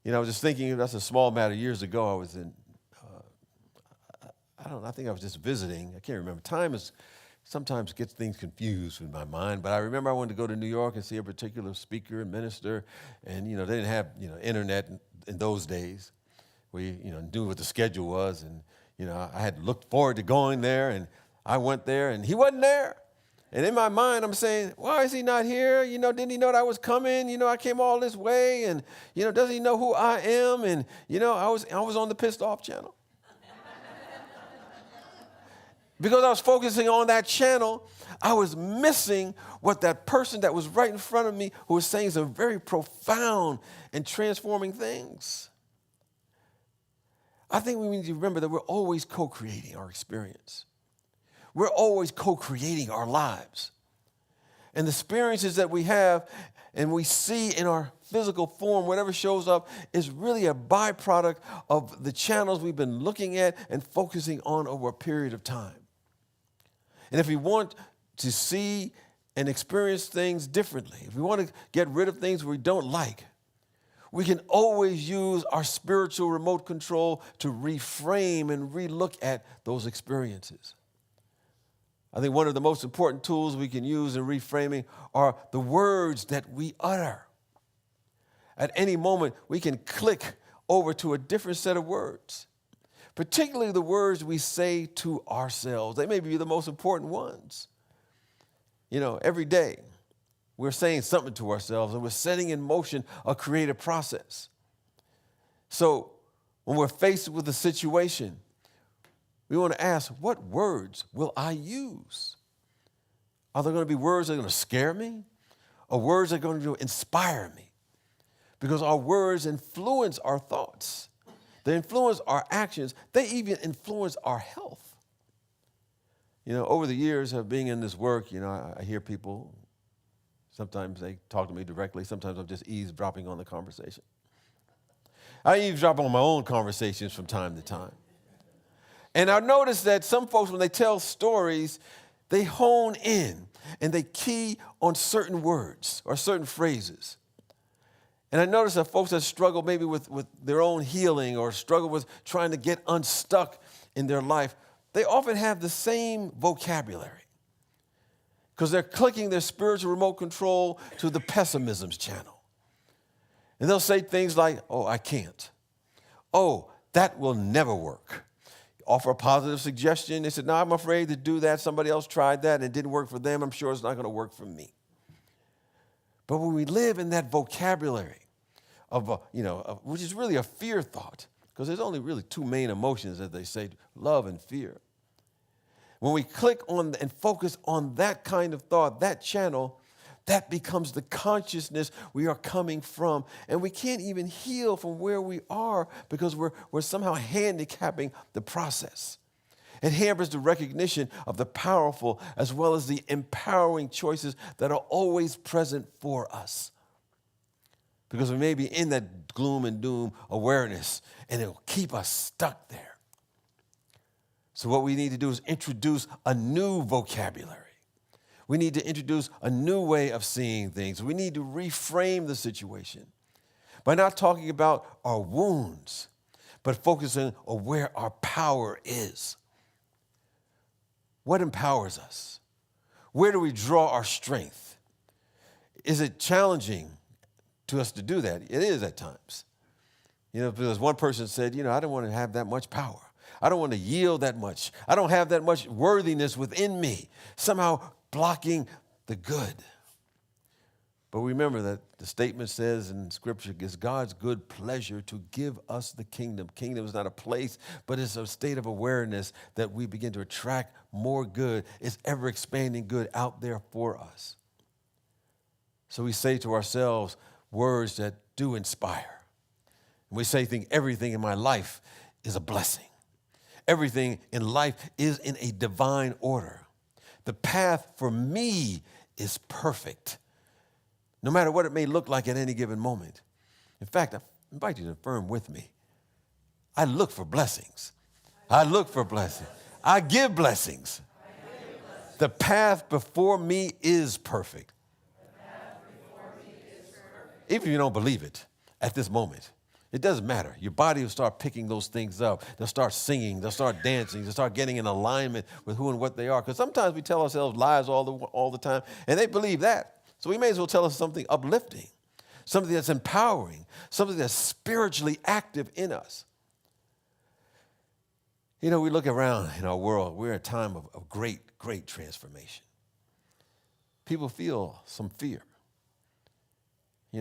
I was just thinking, that's a small matter. Years ago, I was in, I think I was just visiting. I can't remember. Time sometimes gets things confused in my mind, but I remember I wanted to go to New York and see a particular speaker and minister, and, they didn't have, internet in those days. We, knew what the schedule was, and, I had looked forward to going there, and I went there, and he wasn't there. And in my mind, I'm saying, why is he not here? Didn't he know that I was coming? I came all this way, and, doesn't he know who I am? And, I was on the pissed off channel. Because I was focusing on that channel, I was missing what that person that was right in front of me who was saying some very profound and transforming things. I think we need to remember that we're always co-creating our experience. We're always co-creating our lives. And the experiences that we have and we see in our physical form, whatever shows up, is really a byproduct of the channels we've been looking at and focusing on over a period of time. And if we want to see and experience things differently, if we want to get rid of things we don't like, we can always use our spiritual remote control to reframe and relook at those experiences. I think one of the most important tools we can use in reframing are the words that we utter. At any moment, we can click over to a different set of words, particularly the words we say to ourselves. They may be the most important ones. You know, every day we're saying something to ourselves and we're setting in motion a creative process. So when we're faced with a situation, we want to ask, what words will I use? Are there going to be words that are going to scare me, or words that are going to inspire me? Because our words influence our thoughts. They influence our actions. They even influence our health. You know, over the years of being in this work, you know, I hear people, sometimes they talk to me directly, sometimes I'm just eavesdropping on the conversation. I eavesdrop on my own conversations from time to time. And I notice that some folks, when they tell stories, they hone in and they key on certain words or certain phrases. And I notice that folks that struggle maybe with their own healing or struggle with trying to get unstuck in their life, they often have the same vocabulary because they're clicking their spiritual remote control to the pessimism's channel. And they'll say things like, oh, I can't. Oh, that will never work. Offer a positive suggestion. They said, no, I'm afraid to do that. Somebody else tried that and it didn't work for them. I'm sure it's not going to work for me. But when we live in that vocabulary which is really a fear thought, because there's only really two main emotions, as they say, love and fear. When we click on and focus on that kind of thought, that channel, that becomes the consciousness we are coming from. And we can't even heal from where we are because we're somehow handicapping the process. It hampers the recognition of the powerful as well as the empowering choices that are always present for us. Because we may be in that gloom and doom awareness, and it will keep us stuck there. So what we need to do is introduce a new vocabulary. We need to introduce a new way of seeing things. We need to reframe the situation by not talking about our wounds, but focusing on where our power is. What empowers us? Where do we draw our strength? Is it challenging to us to do that? It is at times. You know, because one person said, I don't want to have that much power. I don't want to yield that much. I don't have that much worthiness within me, somehow blocking the good. But remember that the statement says in Scripture, it's God's good pleasure to give us the kingdom. Kingdom is not a place, but it's a state of awareness that we begin to attract more good. It's ever expanding good out there for us. So we say to ourselves words that do inspire. And we say, everything in my life is a blessing. Everything in life is in a divine order. The path for me is perfect, no matter what it may look like at any given moment. In fact, I invite you to affirm with me. I look for blessings. I look for blessings. I give blessings. The path before me is perfect. Even if you don't believe it at this moment, it doesn't matter. Your body will start picking those things up. They'll start singing. They'll start dancing. They'll start getting in alignment with who and what they are. Because sometimes we tell ourselves lies all the time, and they believe that. So we may as well tell us something uplifting, something that's empowering, something that's spiritually active in us. We look around in our world. We're in a time of great, great transformation. People feel some fear.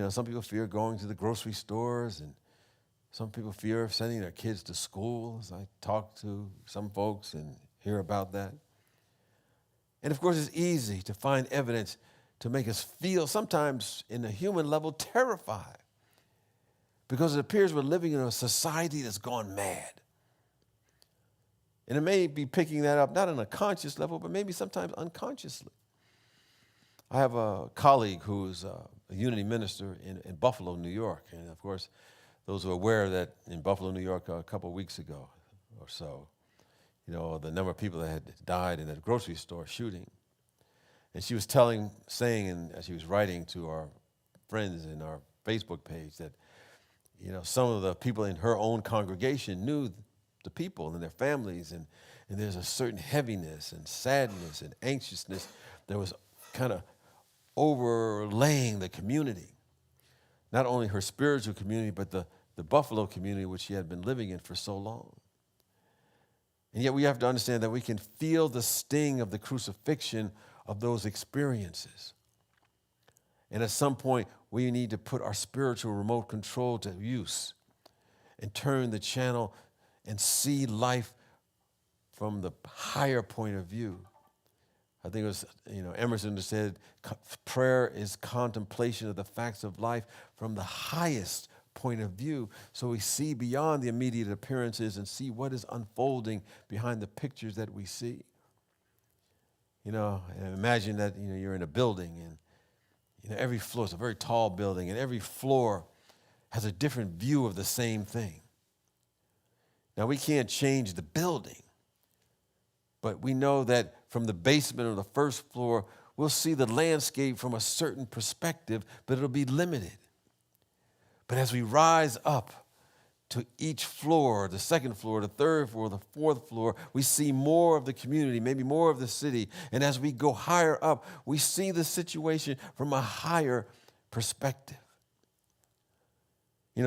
Some people fear going to the grocery stores, and some people fear sending their kids to school. As I talk to some folks and hear about that. And of course, it's easy to find evidence to make us feel, sometimes in a human level, terrified. Because it appears we're living in a society that's gone mad. And it may be picking that up, not on a conscious level, but maybe sometimes unconsciously. I have a colleague who's a unity minister in Buffalo, New York. And of course, those who are aware that in Buffalo, New York, a couple of weeks ago or so, the number of people that had died in that grocery store shooting. And she was saying, and as she was writing to our friends in our Facebook page, that some of the people in her own congregation knew the people and their families, and there's a certain heaviness and sadness and anxiousness that was kind of overlaying the community. Not only her spiritual community, but the Buffalo community, which she had been living in for so long. And yet we have to understand that we can feel the sting of the crucifixion of those experiences. And at some point, we need to put our spiritual remote control to use and turn the channel and see life from the higher point of view. I think it was, Emerson said, prayer is contemplation of the facts of life from the highest point of view. So we see beyond the immediate appearances and see what is unfolding behind the pictures that we see. Imagine that, you're in a building and, every floor, it's a very tall building, and every floor has a different view of the same thing. Now, we can't change the building, but we know that from the basement or the first floor, we'll see the landscape from a certain perspective, but it'll be limited. But as we rise up to each floor, the second floor, the third floor, the fourth floor, we see more of the community, maybe more of the city. And as we go higher up, we see the situation from a higher perspective.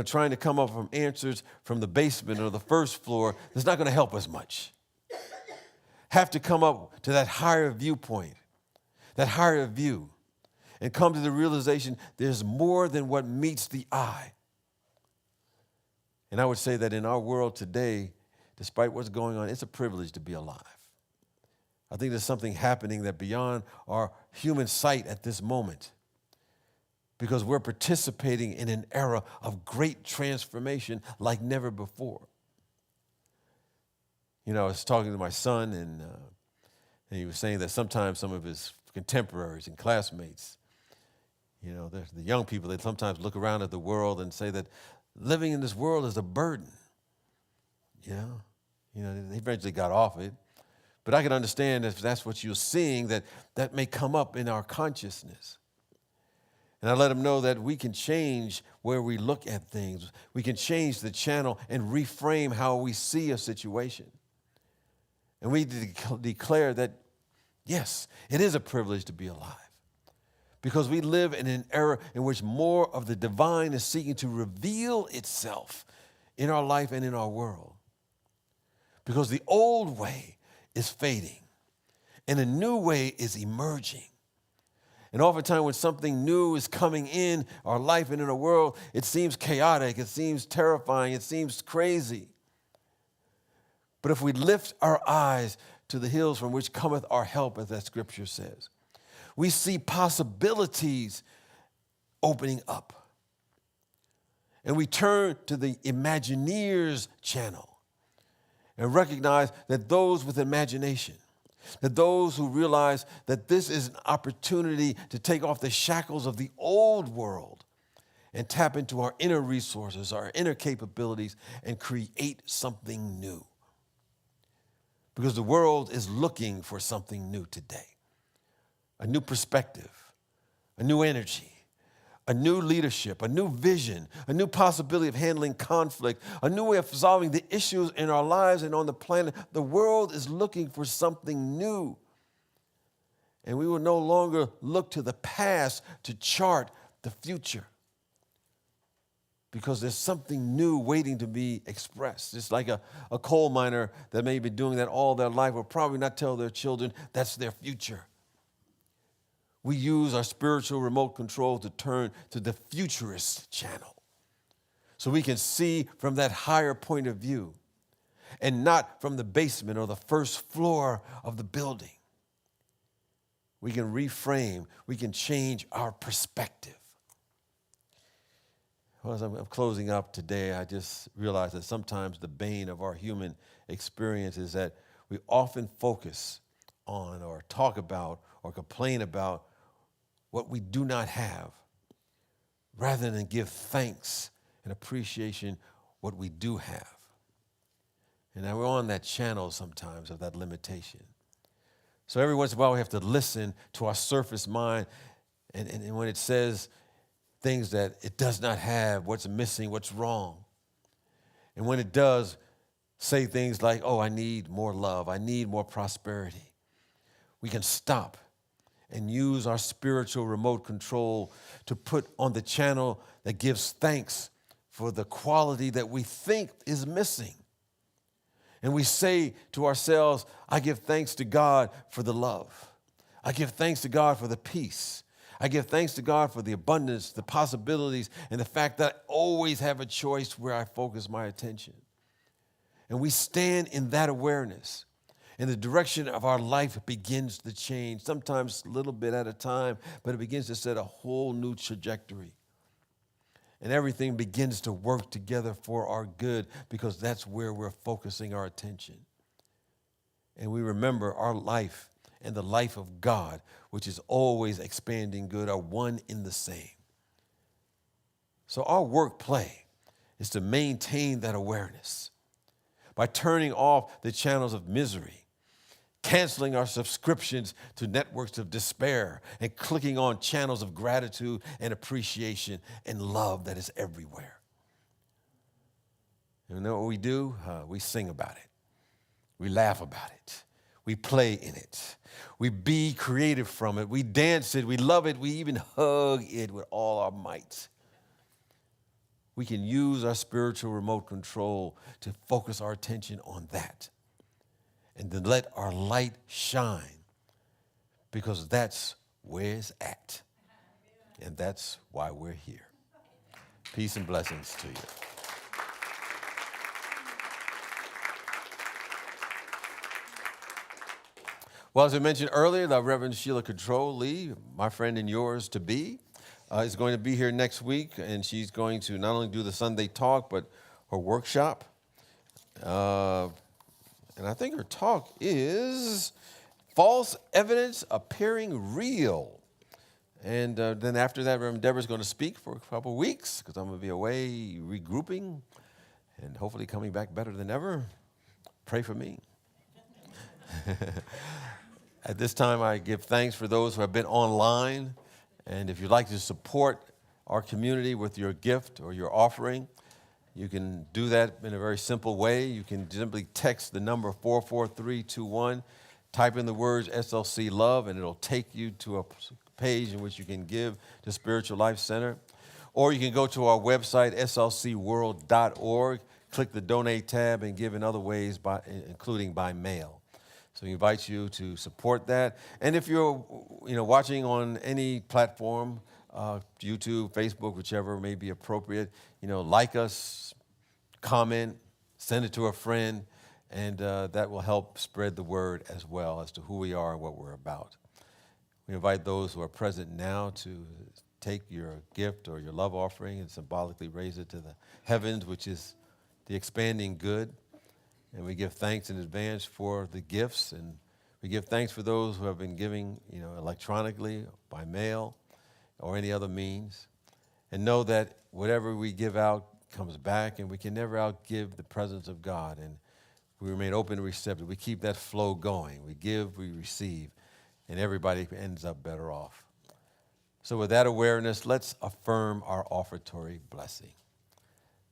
Trying to come up with answers from the basement or the first floor is not going to help us much. Have to come up to that higher viewpoint, that higher view, and come to the realization there's more than what meets the eye. And I would say that in our world today, despite what's going on, it's a privilege to be alive. I think there's something happening that beyond our human sight at this moment, because we're participating in an era of great transformation like never before. I was talking to my son, and he was saying that sometimes some of his contemporaries and classmates, the young people, they sometimes look around at the world and say that living in this world is a burden. They eventually got off it. But I can understand if that's what you're seeing, that may come up in our consciousness. And I let them know that we can change where we look at things. We can change the channel and reframe how we see a situation. And we declare that, yes, it is a privilege to be alive, because we live in an era in which more of the divine is seeking to reveal itself in our life and in our world. Because the old way is fading and a new way is emerging. And oftentimes when something new is coming in our life and in our world, it seems chaotic, it seems terrifying, it seems crazy. But if we lift our eyes to the hills from which cometh our help, as that scripture says, we see possibilities opening up. And we turn to the Imagineers channel and recognize that those with imagination, that those who realize that this is an opportunity to take off the shackles of the old world and tap into our inner resources, our inner capabilities, and create something new. Because the world is looking for something new today. A new perspective, a new energy, a new leadership, a new vision, a new possibility of handling conflict, a new way of solving the issues in our lives and on the planet. The world is looking for something new. And we will no longer look to the past to chart the future, because there's something new waiting to be expressed. It's like a coal miner that may be doing that all their life will probably not tell their children that's their future. We use our spiritual remote control to turn to the futurist channel so we can see from that higher point of view and not from the basement or the first floor of the building. We can reframe, we can change our perspective. Well, as I'm closing up today, I just realized that sometimes the bane of our human experience is that we often focus on or talk about or complain about what we do not have, rather than give thanks and appreciation what we do have. And now we're on that channel sometimes of that limitation. So every once in a while we have to listen to our surface mind, and when it says, things that it does not have, what's missing, what's wrong. And when it does, say things like, oh, I need more love, I need more prosperity. We can stop and use our spiritual remote control to put on the channel that gives thanks for the quality that we think is missing. And we say to ourselves, I give thanks to God for the love. I give thanks to God for the peace. I give thanks to God for the abundance, the possibilities, and the fact that I always have a choice where I focus my attention. And we stand in that awareness, and the direction of our life begins to change, sometimes a little bit at a time, but it begins to set a whole new trajectory. And everything begins to work together for our good because that's where we're focusing our attention. And we remember our life and the life of God, which is always expanding good, are one in the same. So our work play is to maintain that awareness by turning off the channels of misery, canceling our subscriptions to networks of despair, and clicking on channels of gratitude and appreciation and love that is everywhere. You know what we do? We sing about it. We laugh about it. We play in it. We be creative from it. We dance it. We love it. We even hug it with all our might. We can use our spiritual remote control to focus our attention on that and then let our light shine because that's where it's at. And that's why we're here. Peace and blessings to you. Well, as I mentioned earlier, the Reverend Sheila Control Lee, my friend and yours to be, is going to be here next week, and she's going to not only do the Sunday talk, but her workshop. And I think her talk is False Evidence Appearing Real. And then after that, Reverend Deborah's going to speak for a couple of weeks because I'm going to be away regrouping and hopefully coming back better than ever. Pray for me. At this time, I give thanks for those who have been online. And if you'd like to support our community with your gift or your offering, you can do that in a very simple way. You can simply text the number 44321, type in the words SLC Love, and it'll take you to a page in which you can give to Spiritual Life Center. Or you can go to our website, slcworld.org, click the Donate tab, and give in other ways, including by mail. So we invite you to support that. And if you're watching on any platform, YouTube, Facebook, whichever may be appropriate, like us, comment, send it to a friend, and that will help spread the word as well as to who we are and what we're about. We invite those who are present now to take your gift or your love offering and symbolically raise it to the heavens, which is the expanding good. And we give thanks in advance for the gifts, and we give thanks for those who have been giving, electronically, by mail, or any other means. And know that whatever we give out comes back, and we can never outgive the presence of God. And we remain open and receptive. We keep that flow going. We give, we receive, and everybody ends up better off. So with that awareness, let's affirm our offertory blessing.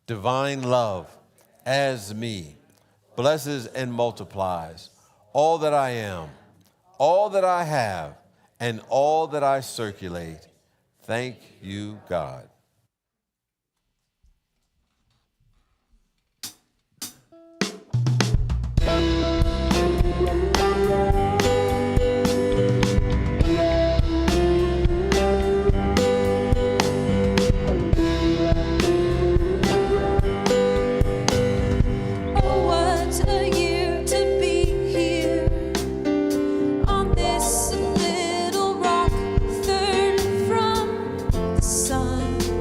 Divine love as me blesses and multiplies all that I am, all that I have, and all that I circulate. Thank you, God. Little rock, third from the sun.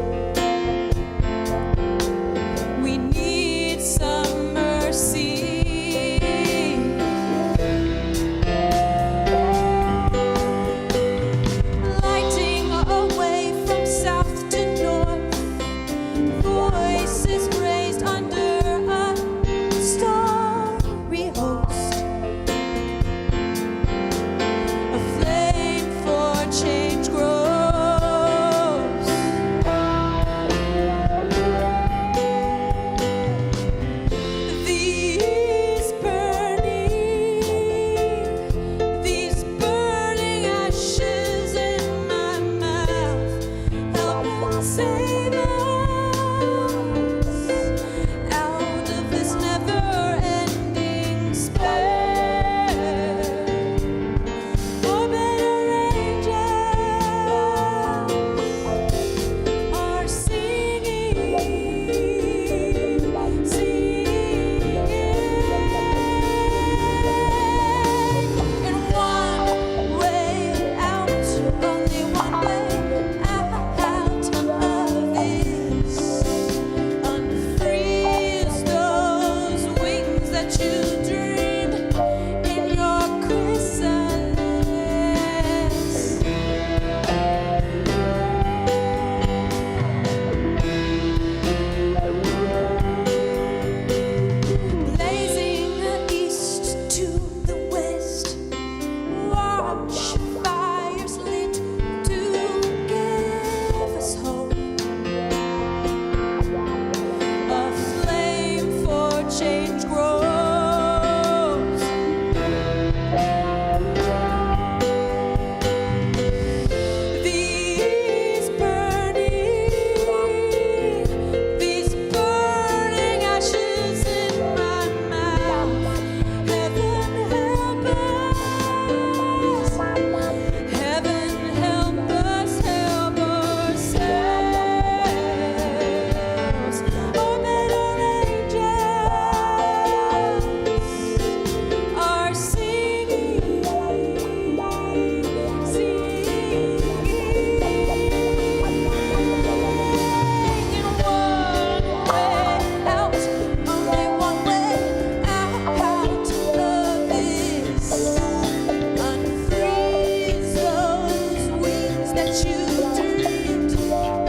that you dreamed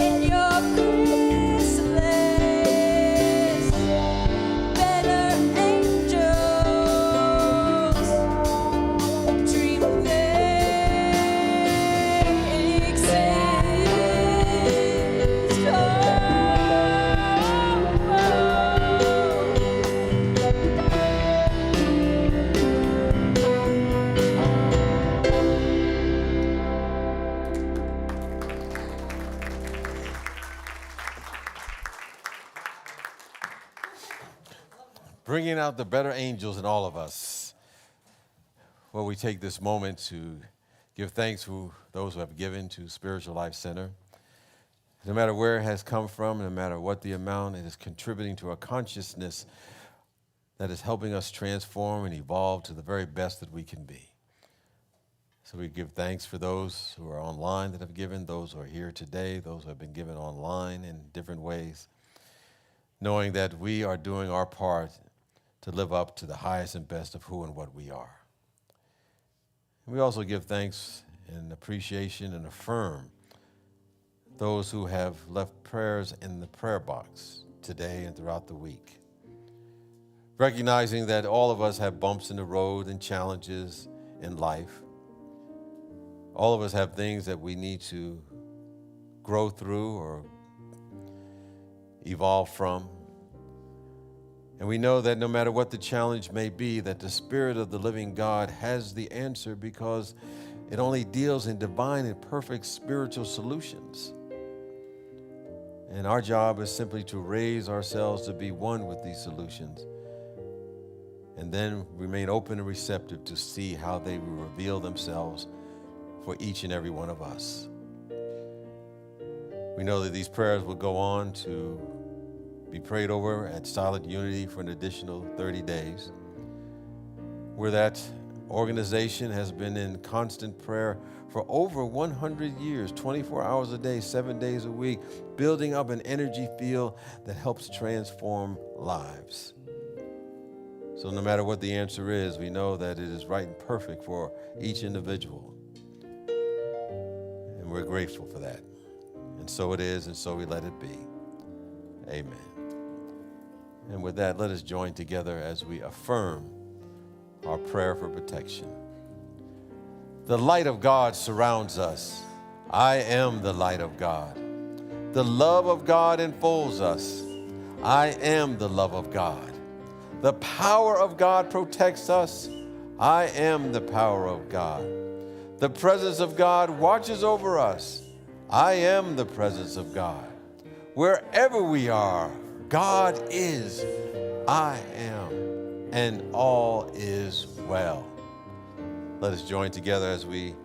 in your chrysalis. Better angels dream they exist. Oh. Bringing out the better angels in all of us. Well, we take this moment to give thanks to those who have given to Spiritual Life Center. No matter where it has come from, no matter what the amount, it is contributing to a consciousness that is helping us transform and evolve to the very best that we can be. So we give thanks for those who are online that have given, those who are here today, those who have been given online in different ways, knowing that we are doing our part to live up to the highest and best of who and what we are. And we also give thanks and appreciation and affirm those who have left prayers in the prayer box today and throughout the week. Recognizing that all of us have bumps in the road and challenges in life. All of us have things that we need to grow through or evolve from. And we know that no matter what the challenge may be, that the Spirit of the living God has the answer, because it only deals in divine and perfect spiritual solutions. And our job is simply to raise ourselves to be one with these solutions, and then remain open and receptive to see how they will reveal themselves for each and every one of us. We know that these prayers will go on to be prayed over at Solid Unity for an additional 30 days, where that organization has been in constant prayer for over 100 years, 24 hours a day, 7 days a week, building up an energy field that helps transform lives. So no matter what the answer is, we know that it is right and perfect for each individual. And we're grateful for that. And so it is, and so we let it be. Amen. And with that, let us join together as we affirm our prayer for protection. The light of God surrounds us. I am the light of God. The love of God enfolds us. I am the love of God. The power of God protects us. I am the power of God. The presence of God watches over us. I am the presence of God. Wherever we are, God is, I am, and all is well. Let us join together as we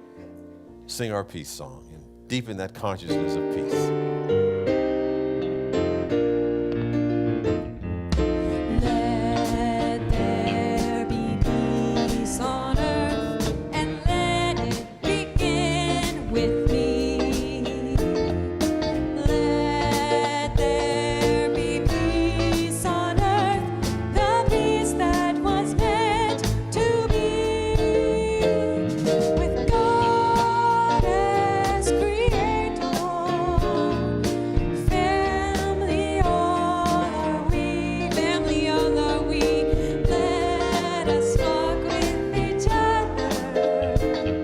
sing our peace song and deepen that consciousness of peace. Let there be peace on earth, and let it begin with me. Let there be peace on earth, the peace that was meant to be. With God as creator, family all are we, family all are we. Let us walk with each other in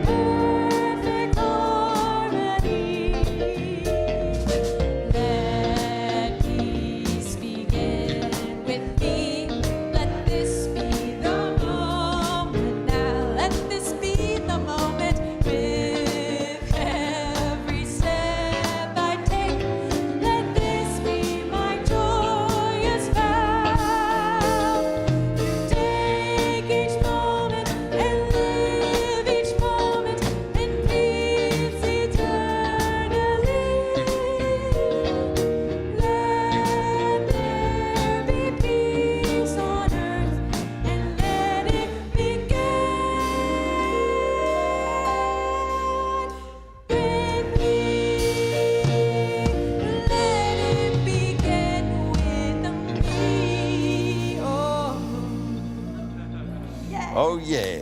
perfect harmony. Let peace begin with me. Let this be the moment now. Let this be the moment. With every step I take, let this be my joyous vow. To take each moment and live each moment in peace eternally. Let there be peace on earth, and let it begin with me. Let it begin with me. Oh, yeah. Oh, yeah.